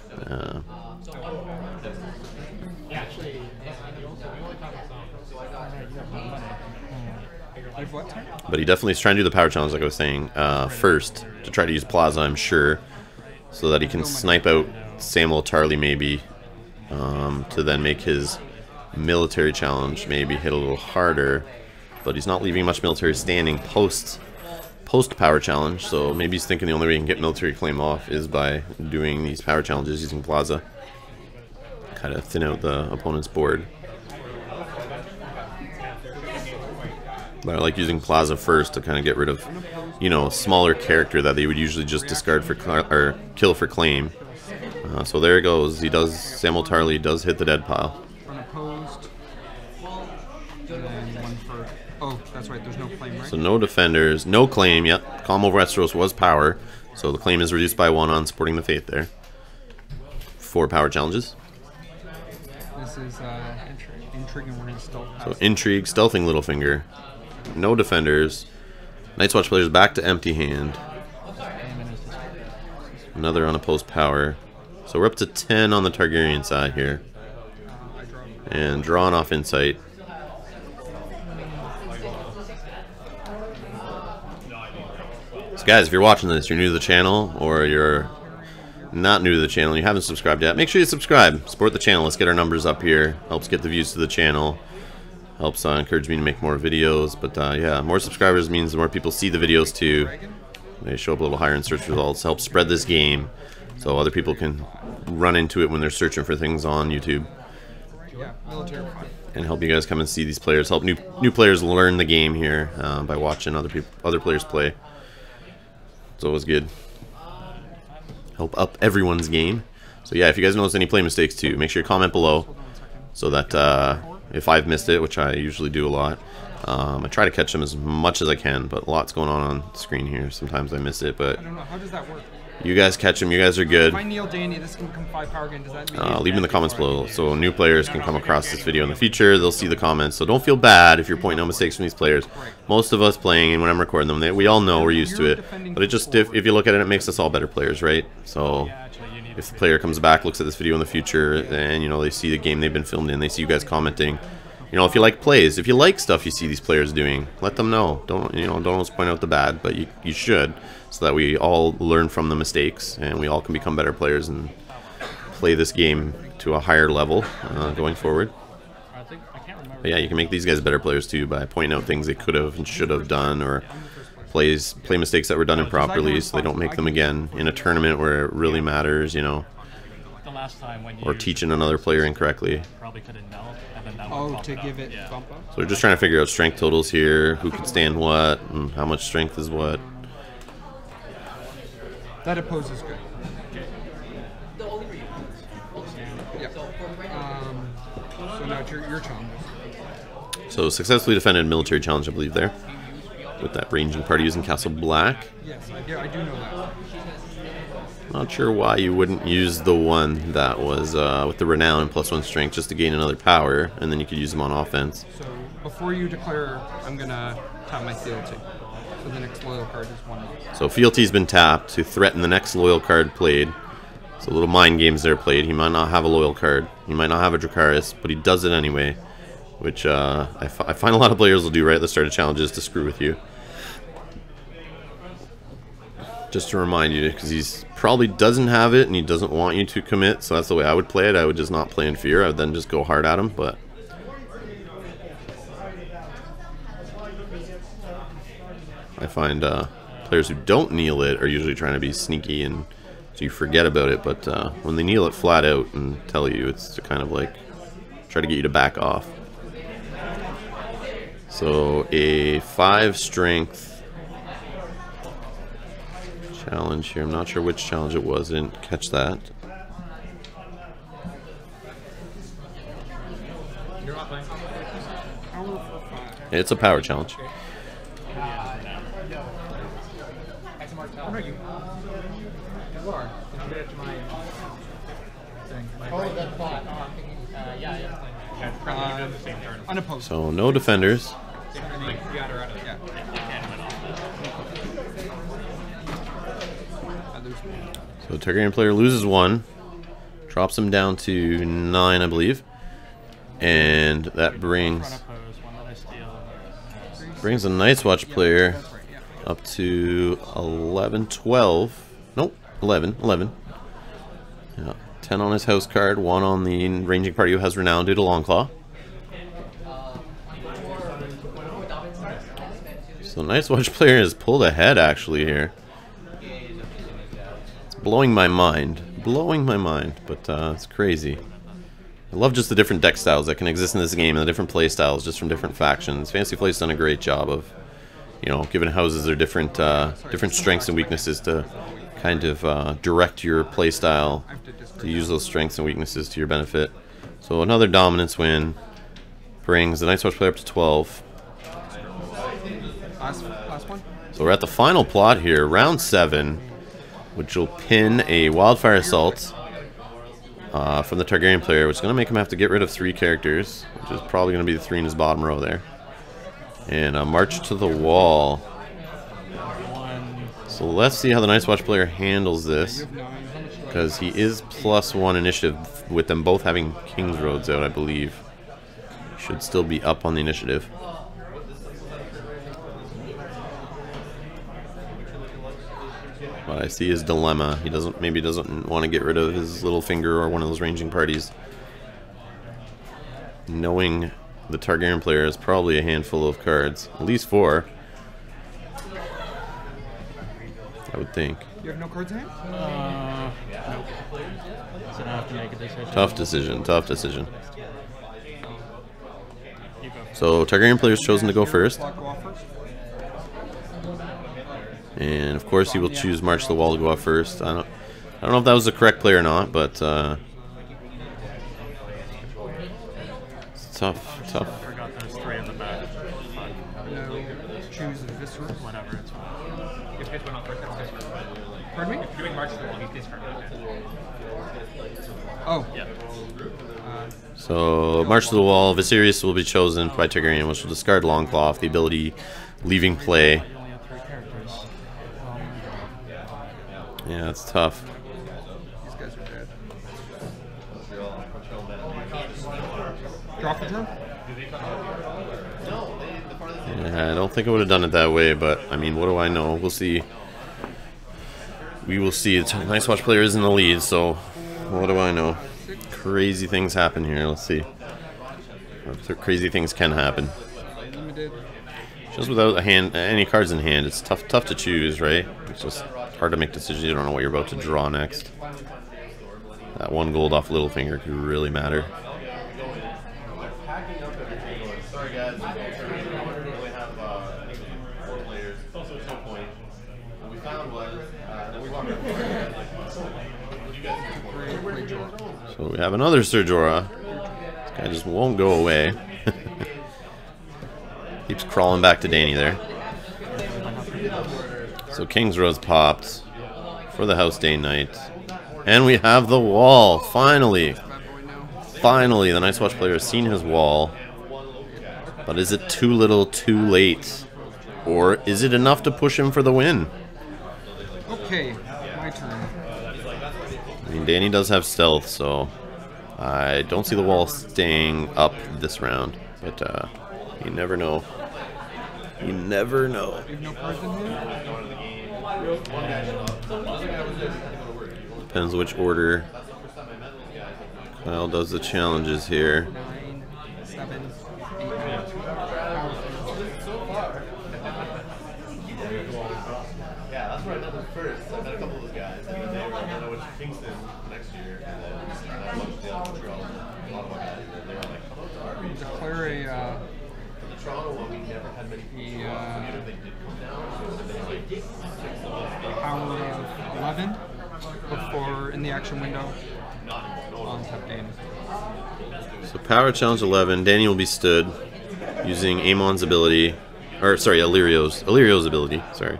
A: But he definitely is trying to do the power challenge, like I was saying, first to try to use Plaza, I'm sure, so that he can snipe out Samuel Tarly maybe, to then make his military challenge maybe hit a little harder. But he's not leaving much military standing post power challenge, so maybe he's thinking the only way he can get military claim off is by doing these power challenges using Plaza. Kind of thin out the opponent's board. But I like using Plaza first to kind of get rid of, you know, smaller character that they would usually just discard for or kill for claim. So there it goes. He does. Samuel Tarly does hit the dead pile.
B: Unopposed. And then one for. Oh, that's right. There's no claim, right?
A: So no defenders, no claim. Yep. Calm over Westeros was power, so the claim is reduced by 1 on supporting the faith there. 4 power challenges.
B: This is intrigue, and we're gonna stealth.
A: So intrigue, stealthing Littlefinger. No defenders. Night's Watch players back to empty hand. Another unopposed power. So we're up to 10 on the Targaryen side here. And drawing off insight. So guys, if you're watching this, you're new to the channel, or you're not new to the channel, you haven't subscribed yet, make sure you subscribe. Support the channel. Let's get our numbers up here. Helps get the views to the channel. Helps encourage me to make more videos. But yeah, more subscribers means more people see the videos too. They show up a little higher in search results. Help spread this game so other people can run into it when they're searching for things on YouTube.
B: Yeah, military fun.
A: And help you guys come and see these players. Help new players learn the game here by watching other players play. It's always good. Help up everyone's game. So yeah, if you guys notice any play mistakes too, make sure you comment below so that if I've missed it, which I usually do a lot, I try to catch them as much as I can, but a lot's going on the screen here. Sometimes I miss it, but
B: I don't know. How does that work?
A: you guys catch them. You guys are good.
B: If I kneel Danny, this can become 5 power again. Does that mean
A: Leave them in the comments below so new players can come across this video in the future. They'll see the comments, so don't feel bad if you're pointing out mistakes from these players. Most of us playing, and when I'm recording them, we all know we're used to it. But it just, if you look at it, it makes us all better players, right? So if the player comes back, looks at this video in the future, and you know they see the game they've been filmed in, they see you guys commenting. You know, if you like plays, if you like stuff you see these players doing, let them know. Don't always point out the bad, but you should, so that we all learn from the mistakes and we all can become better players and play this game to a higher level going forward. But yeah, you can make these guys better players too by pointing out things they could have and should have done, or play mistakes that were done improperly so they don't make them again in a tournament where it really matters, you know. Or teaching another player incorrectly.
B: Oh, to give it bump up?
A: So we're just trying to figure out strength totals here, who can stand what, and how much strength is what.
B: That oppose is good. Yep. So now it's your challenge.
A: So successfully defended military challenge, I believe, there. With that ranging party using Castle Black.
B: Yes, I do know that.
A: Not sure why you wouldn't use the one that was with the renown and +1 strength just to gain another power, and then you could use them on offense.
B: So before you declare, I'm gonna tap my fealty. So the next loyal card is 1 more.
A: So fealty's been tapped to threaten the next loyal card played. So little mind games there played. He might not have a loyal card. He might not have a Dracarys, but he does it anyway, which I find a lot of players will do right at the start of challenges to screw with you. Just to remind you, because he's probably doesn't have it and he doesn't want you to commit, so that's the way I would play it. I would just not play in fear. I would then just go hard at him, but I find players who don't kneel it are usually trying to be sneaky, and so you forget about it. But when they kneel it flat out and tell you, it's to kind of like try to get you to back off. So a 5 strength challenge here. I'm not sure which challenge it was. I didn't catch that. It's a power challenge.
B: Unopposed.
A: So no defenders. So Targaryen player loses 1, drops him down to 9, I believe, and that brings the Night's Watch player up to 11, 12. Nope, 11. Yeah, 10 on his house card, 1 on the ranging party who has renown due to Longclaw. So Night's Watch player has pulled ahead actually here. It's blowing my mind, but it's crazy. I love just the different deck styles that can exist in this game and the different play styles just from different factions. Fantasy Flight's done a great job of, you know, giving houses their different different strengths and weaknesses to kind of direct your play style to use those strengths and weaknesses to your benefit. So another dominance win brings the Night's Watch player up to 12.
B: Last one.
A: So we're at the final plot here, round 7, which will pin a Wildfire Assault from the Targaryen player, which is going to make him have to get rid of 3 characters, which is probably going to be the 3 in his bottom row there. And March to the Wall. So let's see how the Night's Watch player handles this, because he is +1 initiative with them both having King's Roads out, I believe. Should still be up on the initiative. But I see his dilemma. He maybe doesn't want to get rid of his little finger or one of those ranging parties. Knowing the Targaryen player is probably a handful of cards, at least 4. I would think.
B: You have no cards in hand?
C: Nope. So I have to make a decision.
A: Tough decision. So Targaryen player's chosen to go first. And of course he will choose March to the Wall to go off first. I don't know if that was the correct play or not, but it's tough.
C: I forgot there's 3 in the back.
B: No. Choose the Viscera.
C: Whatever, it's fine.
D: If you went off first, that's good.
B: Pardon me?
D: If you're doing March to the Wall, he's discarded.
B: Oh.
C: Yeah.
A: So March to the Wall, Viserys will be chosen by Targaryen, which will discard Longclaw, the ability leaving play.
C: You only have 3 characters.
A: Yeah, it's tough.
B: These guys are dead. Draw for turn?
A: Yeah, I don't think I would have done it that way, but I mean, what do I know? We'll see. We will see. The Night's Watch player is in the lead, so what do I know? Crazy things happen here. Let's see. Crazy things can happen. Just without any cards in hand, it's tough to choose, right? It's just hard to make decisions. You don't know what you're about to draw next. That 1 gold off Littlefinger could really matter.
E: Sorry guys, we don't really have any 4 players. It's also no point. What we found was we walked up
A: So we have another Ser Jorah. This guy just won't go away. Keeps crawling back to Danny there. So King's Road's popped for the House Day Knight. And we have the wall, finally. Finally, the Night's Watch player has seen his wall. But is it too little, too late? Or is it enough to push him for the win?
B: Okay, my turn.
A: I mean, Danny does have stealth, so I don't see the wall staying up this round. But you never know. You never know.
B: You have no cards in here?
A: Depends which order Kyle does the challenges here.
B: 9, 7, 8, 9.
E: Yeah, that's where I met them first. I met a couple of those guys, and then I went to Kingston next year, and then I watched the Montreal, Ottawa guys, and they were like, come out to our
B: Declare a
E: The Toronto one, we never had many people. They did come down, so it would have been like 6 of us.
B: Power of 11 before in the action window. On top Danny.
A: So power challenge 11. Danny will be stood using Amon's ability, or sorry, Illyrio's ability. Sorry,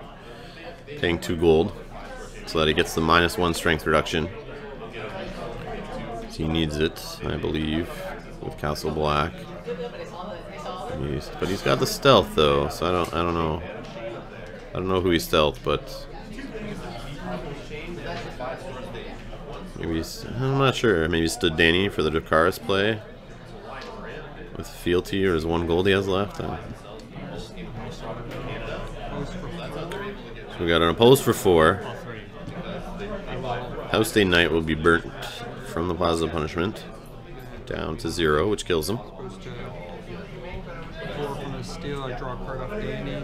A: paying 2 gold so that he gets the -1 strength reduction. He needs it, I believe, with Castle Black. But he's got the stealth though, so I don't know. I don't know who he stealth, but maybe I'm not sure. Maybe stood Danny for the Dracarys play with fealty, or his 1 gold he has left. So we got an opposed for 4. House Day Knight will be burnt from the Plaza of Punishment down to 0, which kills him.
B: Supposed to 4 from the steal. I draw a card off Danny.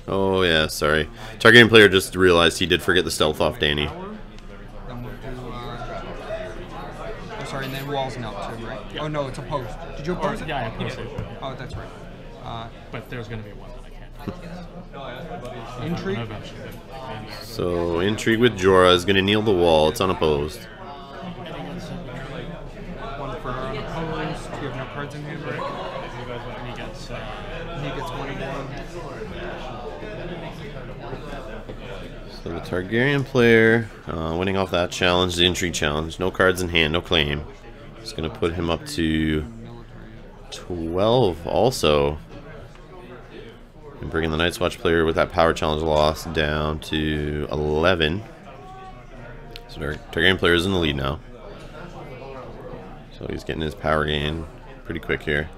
A: Oh yeah, sorry. Targaryen player just realized he did forget the stealth off Danny.
B: Then we'll do. Oh, sorry, and then walls melt too, right? Oh no, it's opposed. Did you oppose it?
C: Yeah, I opposed it.
B: Oh, that's right.
C: But there's going to be one that I can't.
B: Intrigue.
C: Eventually.
A: So Intrigue with Jorah is going to kneel the wall. It's unopposed.
B: One for unopposed. Do you have no cards in hand, right?
C: And he gets.
B: He gets 1 and 1.
A: So the Targaryen player winning off that challenge, the Intrigue challenge. No cards in hand, no claim. It's going to put him up to 12 also. And bringing the Night's Watch player with that power challenge loss down to 11. So our Targaryen player is in the lead now. So he's getting his power gain pretty quick here.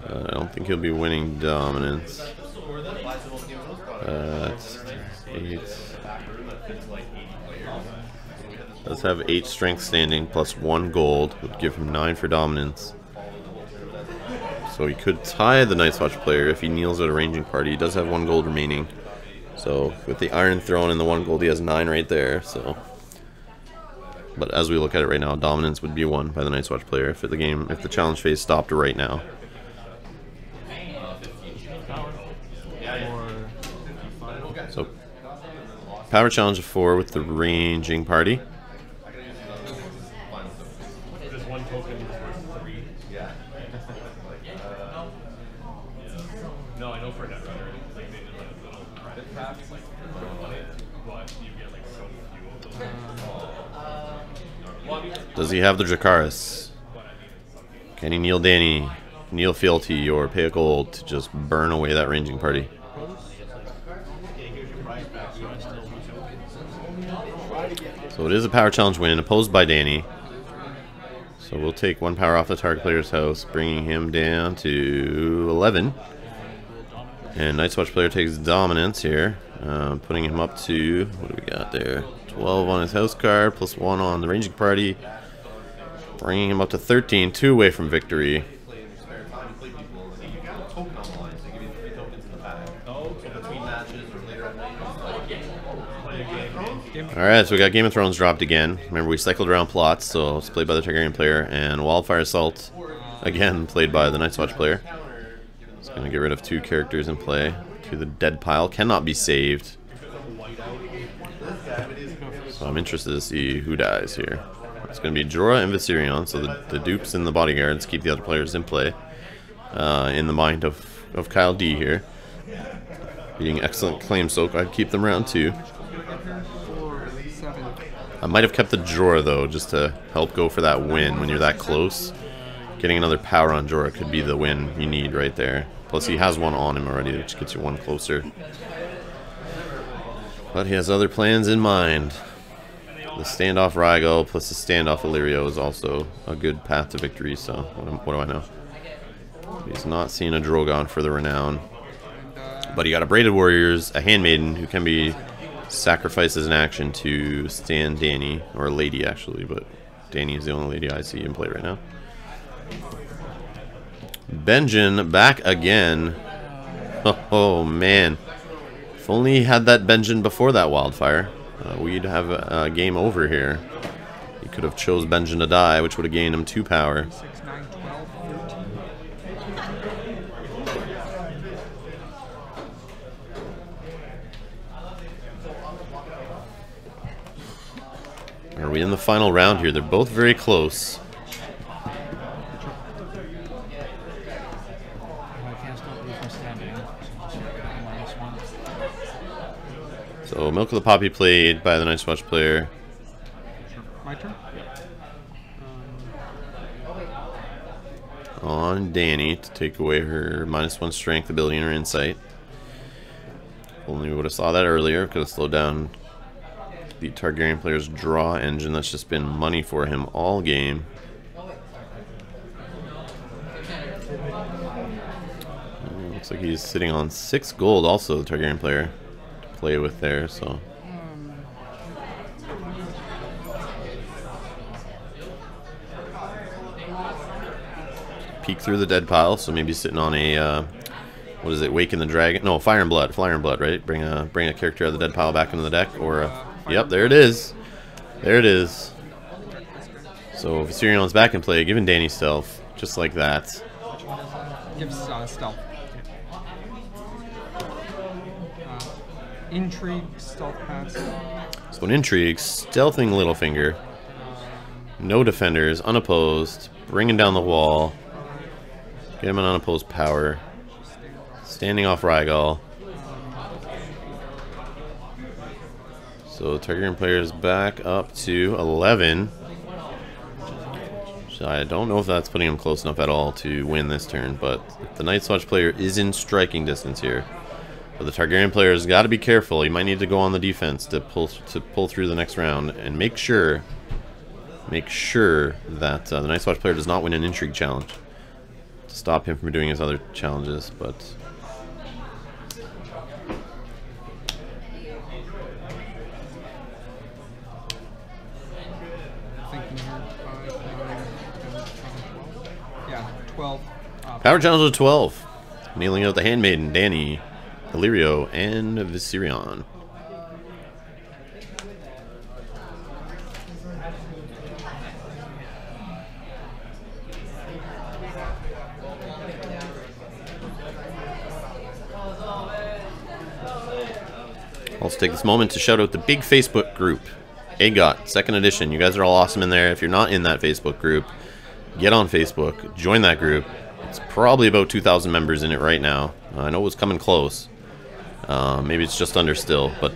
A: I don't think he'll be winning dominance. That's 8. Does have 8 strength standing plus 1 gold, would give him 9 for dominance. So he could tie the Night's Watch player if he kneels at a ranging party. He does have 1 gold remaining. So with the Iron Throne and the 1 gold, he has 9 right there. So, but as we look at it right now, dominance would be won by the Night's Watch player if the challenge phase stopped right now. So power challenge of 4 with the ranging party.
E: There's 1 token worth 3. Yeah. No, I know for Netrunner, like they did like little credit packs, like but you get like so few of them.
A: Does he have the Dracarys? Can he kneel Danny, kneel fealty, or pay a gold to just burn away that ranging party? So it is a power challenge win, opposed by Danny. So we'll take 1 power off the target player's house, bringing him down to 11. And Night's Watch player takes dominance here, putting him up to, what do we got there? 12 on his house card, plus 1 on the ranging party, bringing him up to 13, 2 away from victory. Alright, so we got Game of Thrones dropped again. Remember, we cycled around plots, so it's played by the Targaryen player, and Wildfire Assault, again, played by the Night's Watch player. It's going to get rid of 2 characters in play to the dead pile. Cannot be saved. So I'm interested to see who dies here. It's going to be Jorah and Viserion, so the dupes and the bodyguards keep the other players in play. In the mind of Kyle D here. Being excellent claim soak, I'd keep them round 2. I might have kept the Jorah though, just to help go for that win when you're that close. Getting another power on Jorah could be the win you need right there. Plus he has 1 on him already, which gets you 1 closer. But he has other plans in mind. The standoff Rhaegal plus the standoff Illyrio is also a good path to victory, so what do I know? He's not seeing a Drogon for the renown. But he got a Braided Warriors, a Handmaiden who can be sacrificed as an action to stand Danny, or a lady actually, but Danny is the only lady I see in play right now. Benjen back again. Oh man. If only he had that Benjen before that wildfire, we'd have a game over here. He could have chose Benjen to die, which would have gained him 2 power.
B: 6, 9, 12, 13.
A: Are we in the final round here? They're both very close.
C: I can't stop you from standing. -1.
A: So Milk of the Poppy played by the Night's Watch player.
B: My turn?
A: On Danny to take away her -1 strength ability and her insight. Only we would have saw that earlier. Could have slowed down the Targaryen player's draw engine. That's just been money for him all game. Looks like he's sitting on 6 gold also, the Targaryen player, to play with there, so. Peek through the dead pile, so maybe sitting on a, what is it, Waken the Dragon? No, Fire and Blood, right? Bring a character out of the dead pile back into the deck, or yep, there it is. There it is. So Viserion's back in play, giving Danny stealth, just like that.
B: Gives stealth. Intrigue, stealth pass.
A: So an Intrigue, stealthing Littlefinger. No defenders, unopposed, bringing down the wall. Get him an unopposed power. Standing off Rhaegal. So Targaryen player is back up to 11. So I don't know if that's putting him close enough at all to win this turn, but the Night's Watch player is in striking distance here. But the Targaryen player has got to be careful. He might need to go on the defense to pull through the next round and make sure that the Night's Watch player does not win an Intrigue challenge to stop him from doing his other challenges. But
B: Thinking here, 5, 9, 10, 11, 12. Yeah, 12.
A: power challenge of 12, kneeling out the Handmaiden, Danny, Illyrio, and Viserion. I'll also take this moment to shout out the big Facebook group, AGOT, 2nd edition. You guys are all awesome in there. If you're not in that Facebook group, get on Facebook, join that group. It's probably about 2,000 members in it right now. I know it was coming close. Maybe it's just under still, but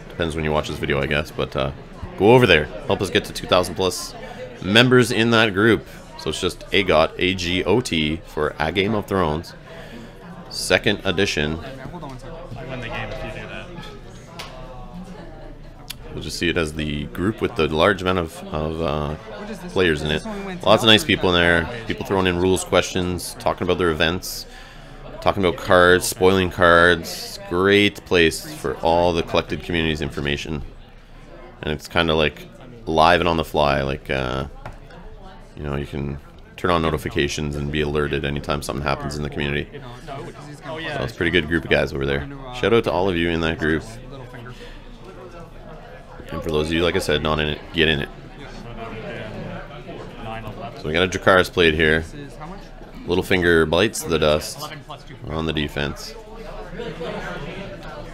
A: depends when you watch this video, I guess. But go over there, help us get to 2,000 plus members in that group. So it's just AGOT, A-G-O-T, for A Game of Thrones, 2nd edition.
B: Hold on one second.
C: You win the game if you do that.
A: You'll just see it as the group with the large amount of
B: What is this?
A: players in it.
B: This one we went to
A: Lots of nice
B: Alfred
A: people in
B: then.
A: there. People throwing in rules questions, talking about their events, talking about cards, spoiling cards. Great place for all the collected communities information. And it's kind of like live and on the fly. Like, you know, you can turn on notifications and be alerted anytime something happens in the community.
C: Oh, yeah.
A: So it's a pretty good group of guys over there. Shout out to all of you in that group.
B: Littlefinger.
A: And for those of you, like I said, not in it, get in it.
C: So that would have been 9-11.
A: So we got a Dracarys played here.
B: This is how much?
A: Littlefinger bites the dust
C: 11 plus 2.
A: on the defense.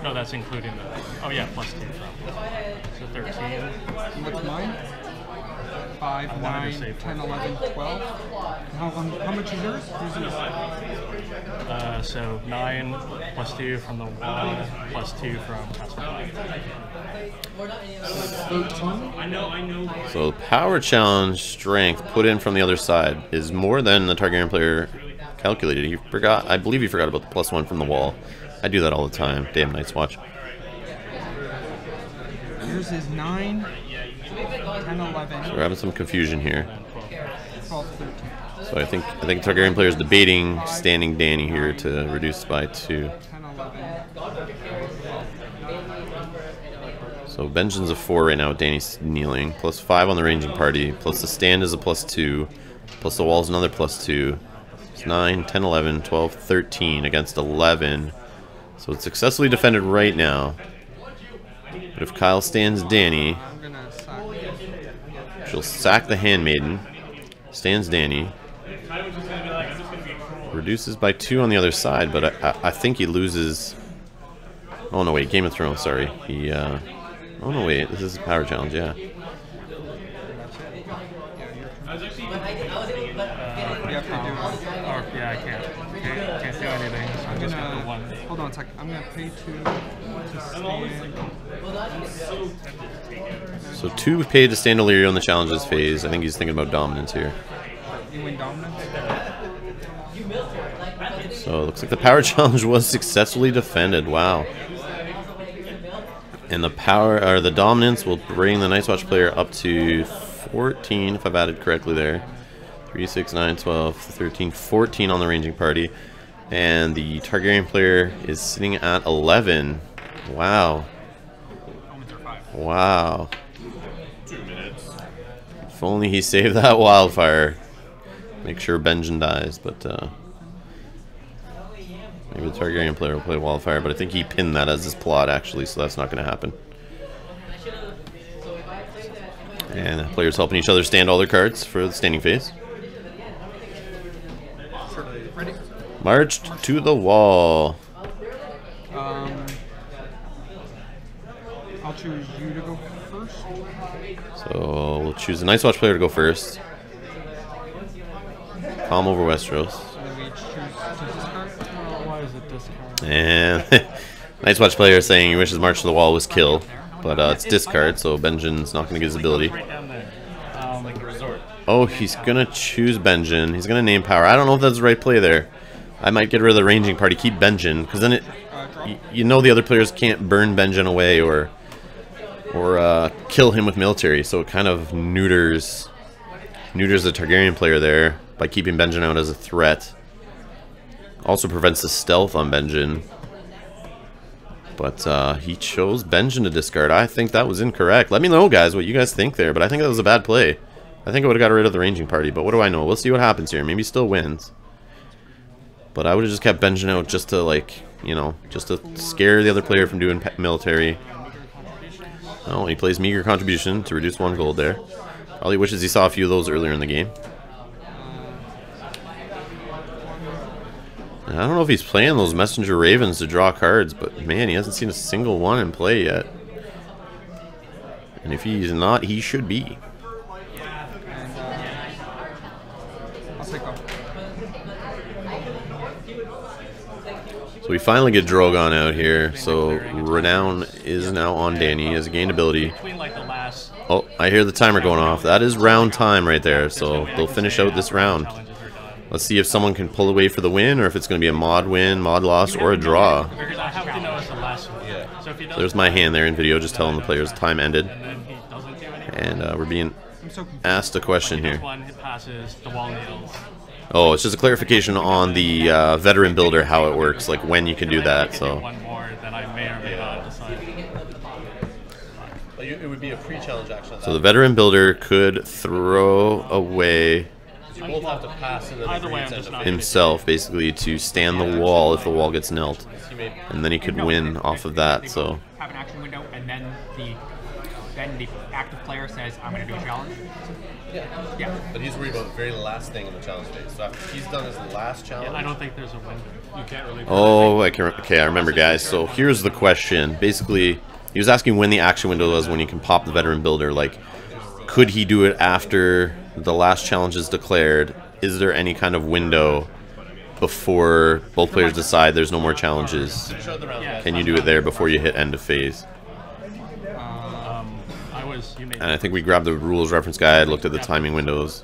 C: No, that's including the. Oh, yeah, plus 2 probably. So 13.
B: And what's mine? 5,
C: wanted to
B: 9,
C: say
B: 10, 11, 12. How much is yours?
C: So 9 plus 2 from the wall, plus 2 from Castle.
B: 13.
A: So the power challenge strength put in from the other side is more than the Targaryen player calculated. He forgot. I believe he forgot about the +1 from the wall. I do that all the time. Damn Night's Watch.
B: Yours is 9, 10, 11,
A: So we're having some confusion here.
B: 12, 13.
A: So I think Targaryen player is debating standing Danny here to reduce by 2.
B: 10, 11.
A: So Benjen's a 4 right now. Danny's kneeling. +5 on the ranging party. Plus the stand is a +2. Plus the wall is another +2. It's 9, 10, 11, 12, 13 against 11. So it's successfully defended right now. But if Kyle stands Danny,
B: I'm gonna sack.
A: she'll sack the Handmaiden. Stands Danny. Reduces by 2 on the other side, but I think he loses. Oh no, wait, Game of Thrones, sorry. He, oh no, wait, this is a power challenge, yeah.
B: You have to do it.
C: Or, yeah, I can't do anything. So I'm just gonna go 1.
B: Hold on a second. I'm gonna pay 2 to stand.
A: So 2 paid to stand Illyrio in the challenges phase. I think he's thinking about dominance here.
B: You win dominance?
A: So it looks like the power challenge was successfully defended. Wow. And the power, or the dominance, will bring the Night's Watch player up to 14, if I've added correctly there. 3, 6, 9, 12, 13, 14 on the ranging party. And the Targaryen player is sitting at 11. Wow. Wow.
E: 2 minutes.
A: If only he saved that wildfire. Make sure Benjen dies, but maybe the Targaryen player will play wildfire, but I think he pinned that as his plot actually, so that's not going to happen. And the players helping each other stand all their cards for the standing phase.
B: Ready?
A: Marched to the wall.
B: I'll choose you to go first.
A: So we'll choose the Night's Watch player to go first. Calm over Westeros.
B: And then we each choose to discard.
C: Why is it discard?
A: And Night's Watch player is saying he wishes March to the Wall was kill, but it's discard, so Benjen's not going to get his ability.
C: Right down there.
E: Like the resort.
A: Oh, he's going to choose Benjen. He's going to name power. I don't know if that's the right play there. I might get rid of the ranging party, keep Benjen, because then you know the other players can't burn Benjen away or kill him with military, so it kind of neuters the Targaryen player there by keeping Benjen out as a threat. Also prevents the stealth on Benjen. But he chose Benjen to discard. I think that was incorrect. Let me know, guys, what you guys think there, but I think that was a bad play. I think I would have got rid of the ranging party, but what do I know? We'll see what happens here. Maybe he still wins. But I would have just kept Benjen out just to, like, you know, just to scare the other player from doing military. Oh, he plays meager contribution to reduce 1 gold there. Probably wishes he saw a few of those earlier in the game. And I don't know if he's playing those Messenger Ravens to draw cards, but man, he hasn't seen a single one in play yet. And if he's not, he should be.
B: And I'll take off.
A: So we finally get Drogon out here. So Renown is now on Danny. He has gained ability.
C: Between like the last.
A: Oh, I hear the timer going off. That is round time right there. So they'll finish out this round. Let's see if someone can pull away for the win, or if it's going to be a mod win, mod loss, or a draw.
C: Because I have to know it's the last one.
E: Yeah.
C: So if he
A: So there's my hand there in video, just telling the players time ended.
C: and then he doesn't do anything.
A: And we're being
B: I'm so confused.
A: asked a question
C: This
A: here.
C: one it passes, the wall nails.
A: Oh, it's just a clarification on the veteran builder, how it works, like when you can do that.
C: If I
A: So
C: do one more, then I may or may not decide.
E: It would be a pre-challenge action.
A: the veteran builder could throw away
E: You both have to pass and then
C: Either way, I'm
E: agree
C: just
E: to
C: not-
A: himself, basically, to stand the wall if the wall gets knelt.
E: He may
A: And then he could win off of that, so...
D: Have an action window, and then the active player says, "I'm going to do a challenge." Yeah.
E: But he's worried about the very last thing in the challenge phase. So after he's done his last challenge,
C: I don't think there's a window. You can't really.
A: Oh, okay, I remember, guys. So here's the question. Basically, he was asking when the action window was when you can pop the veteran builder. Like, could he do it after the last challenge is declared? Is there any kind of window before both players decide there's no more challenges?
E: show the round.
A: Can you do it there before you hit end of phase?
C: You made.
A: And I think we grabbed the rules reference guide, looked at the timing windows.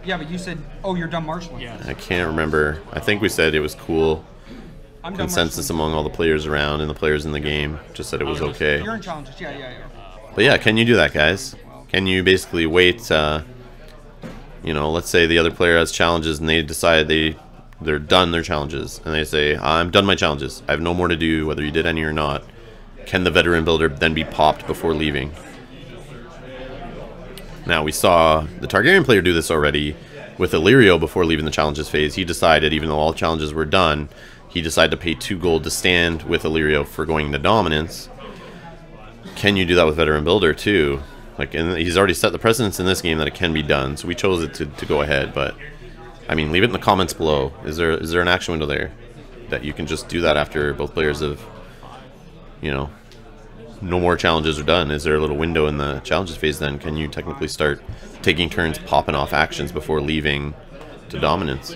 B: Yeah, but you said, oh, you're done marshalling.
C: Yeah.
A: I can't remember. I think we said it was cool.
B: I'm done
A: Consensus among all the players around and the players in the game just said it was okay.
B: You're in challenges. Yeah.
A: But yeah, can you do that, guys? Can you basically wait, you know, let's say the other player has challenges and they decide they're done their challenges. And they say, I'm done my challenges. I have no more to do, whether you did any or not. Can the veteran builder then be popped before leaving? Now, we saw the Targaryen player do this already with Illyrio before leaving the challenges phase. He decided, even though all challenges were done, he decided to pay 2 gold to stand with Illyrio for going into dominance. Can you do that with Veteran Builder too? Like, and he's already set the precedence in this game that it can be done, so we chose it to go ahead. But I mean, leave it in the comments below. Is there an action window there that you can just do that after both players have, you know, no more challenges are done? Is there a little window in the challenges phase then? Can you technically start taking turns popping off actions before leaving to dominance?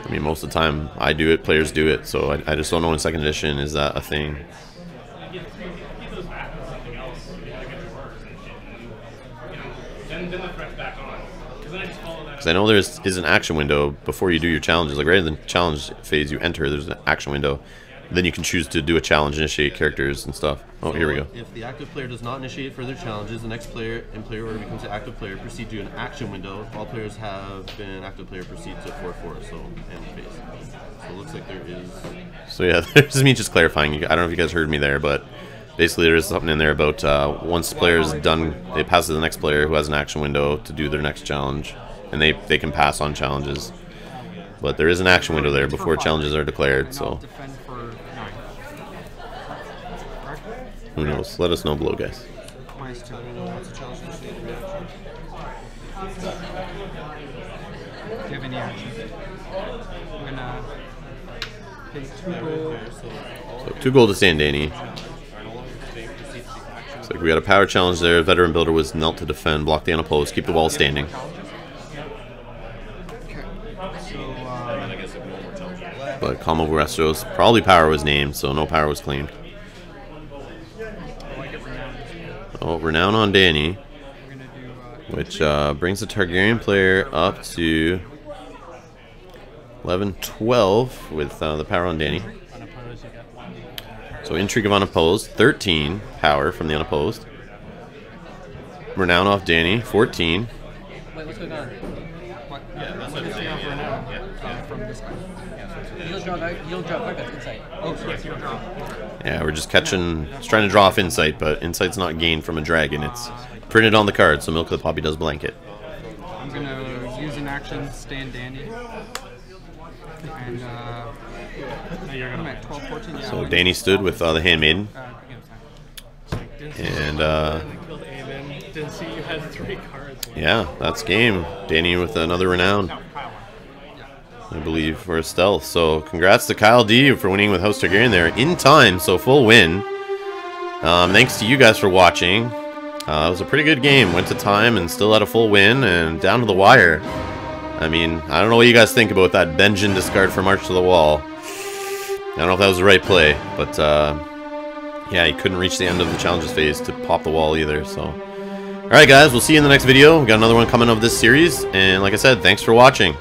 A: I mean, most of the time I do it, players do it, so I just don't know in 2nd edition, is that a thing? Because I know there is an action window before you do your challenges. Like right in the challenge phase you enter, there's an action window. Then you can choose to do a challenge, initiate characters and stuff. Oh, here we go.
E: If the active player does not initiate further challenges, the next player in player order becomes an active player. Proceed to an action window. If all players have been an active player, proceed to 4-4. So end phase. So it looks like there is.
A: So yeah, this is me just clarifying. I don't know if you guys heard me there, but basically there is something in there about once the player is done, they pass to the next player who has an action window to do their next challenge, and they can pass on challenges. But there is an action window there before challenges are declared. So. Who knows? Let us know below, guys.
B: -2. Do you have any action? I'm gonna pay 2 gold.
A: So 2 gold to stand Danny. Looks like we got a power challenge there. Veteran Builder was knelt to defend, block the unopposed, keep the wall standing.
B: Okay. So,
A: But Combo Westeros, probably power was named, so no power was claimed. Oh, Renown on Danny, which brings the Targaryen player up to 11-12 with the power on Danny. So Intrigue of Unopposed, 13 power from the unopposed. Renown off Danny, 14.
D: Wait, what's going on?
B: what?
E: Yeah, that's what I'm saying.
B: From this guy.
D: You don't draw card that's insight.
B: Oh, sorry. You don't draw.
A: Yeah, we're just trying to draw off Insight, but Insight's not gained from a dragon. It's printed on the card, so Milk of the Poppy does blanket.
B: I'm gonna use an action, stand Danny. And I'm at 12-14. Yeah,
A: So Danny stood with the Handmaiden. And
C: Killed Aemon. Didn't see you had 3 cards.
A: yeah, that's game. Danny with another Renown, I believe, for a stealth. So congrats to Kyle D for winning with House Targaryen there in time, so full win. Thanks to you guys for watching. It was a pretty good game. Went to time and still had a full win and down to the wire. I mean, I don't know what you guys think about that Benjen discard for March to the Wall. I don't know if that was the right play, but yeah, he couldn't reach the end of the challenges phase to pop the wall either. So, all right, guys, we'll see you in the next video. We got another one coming of this series, and like I said, thanks for watching.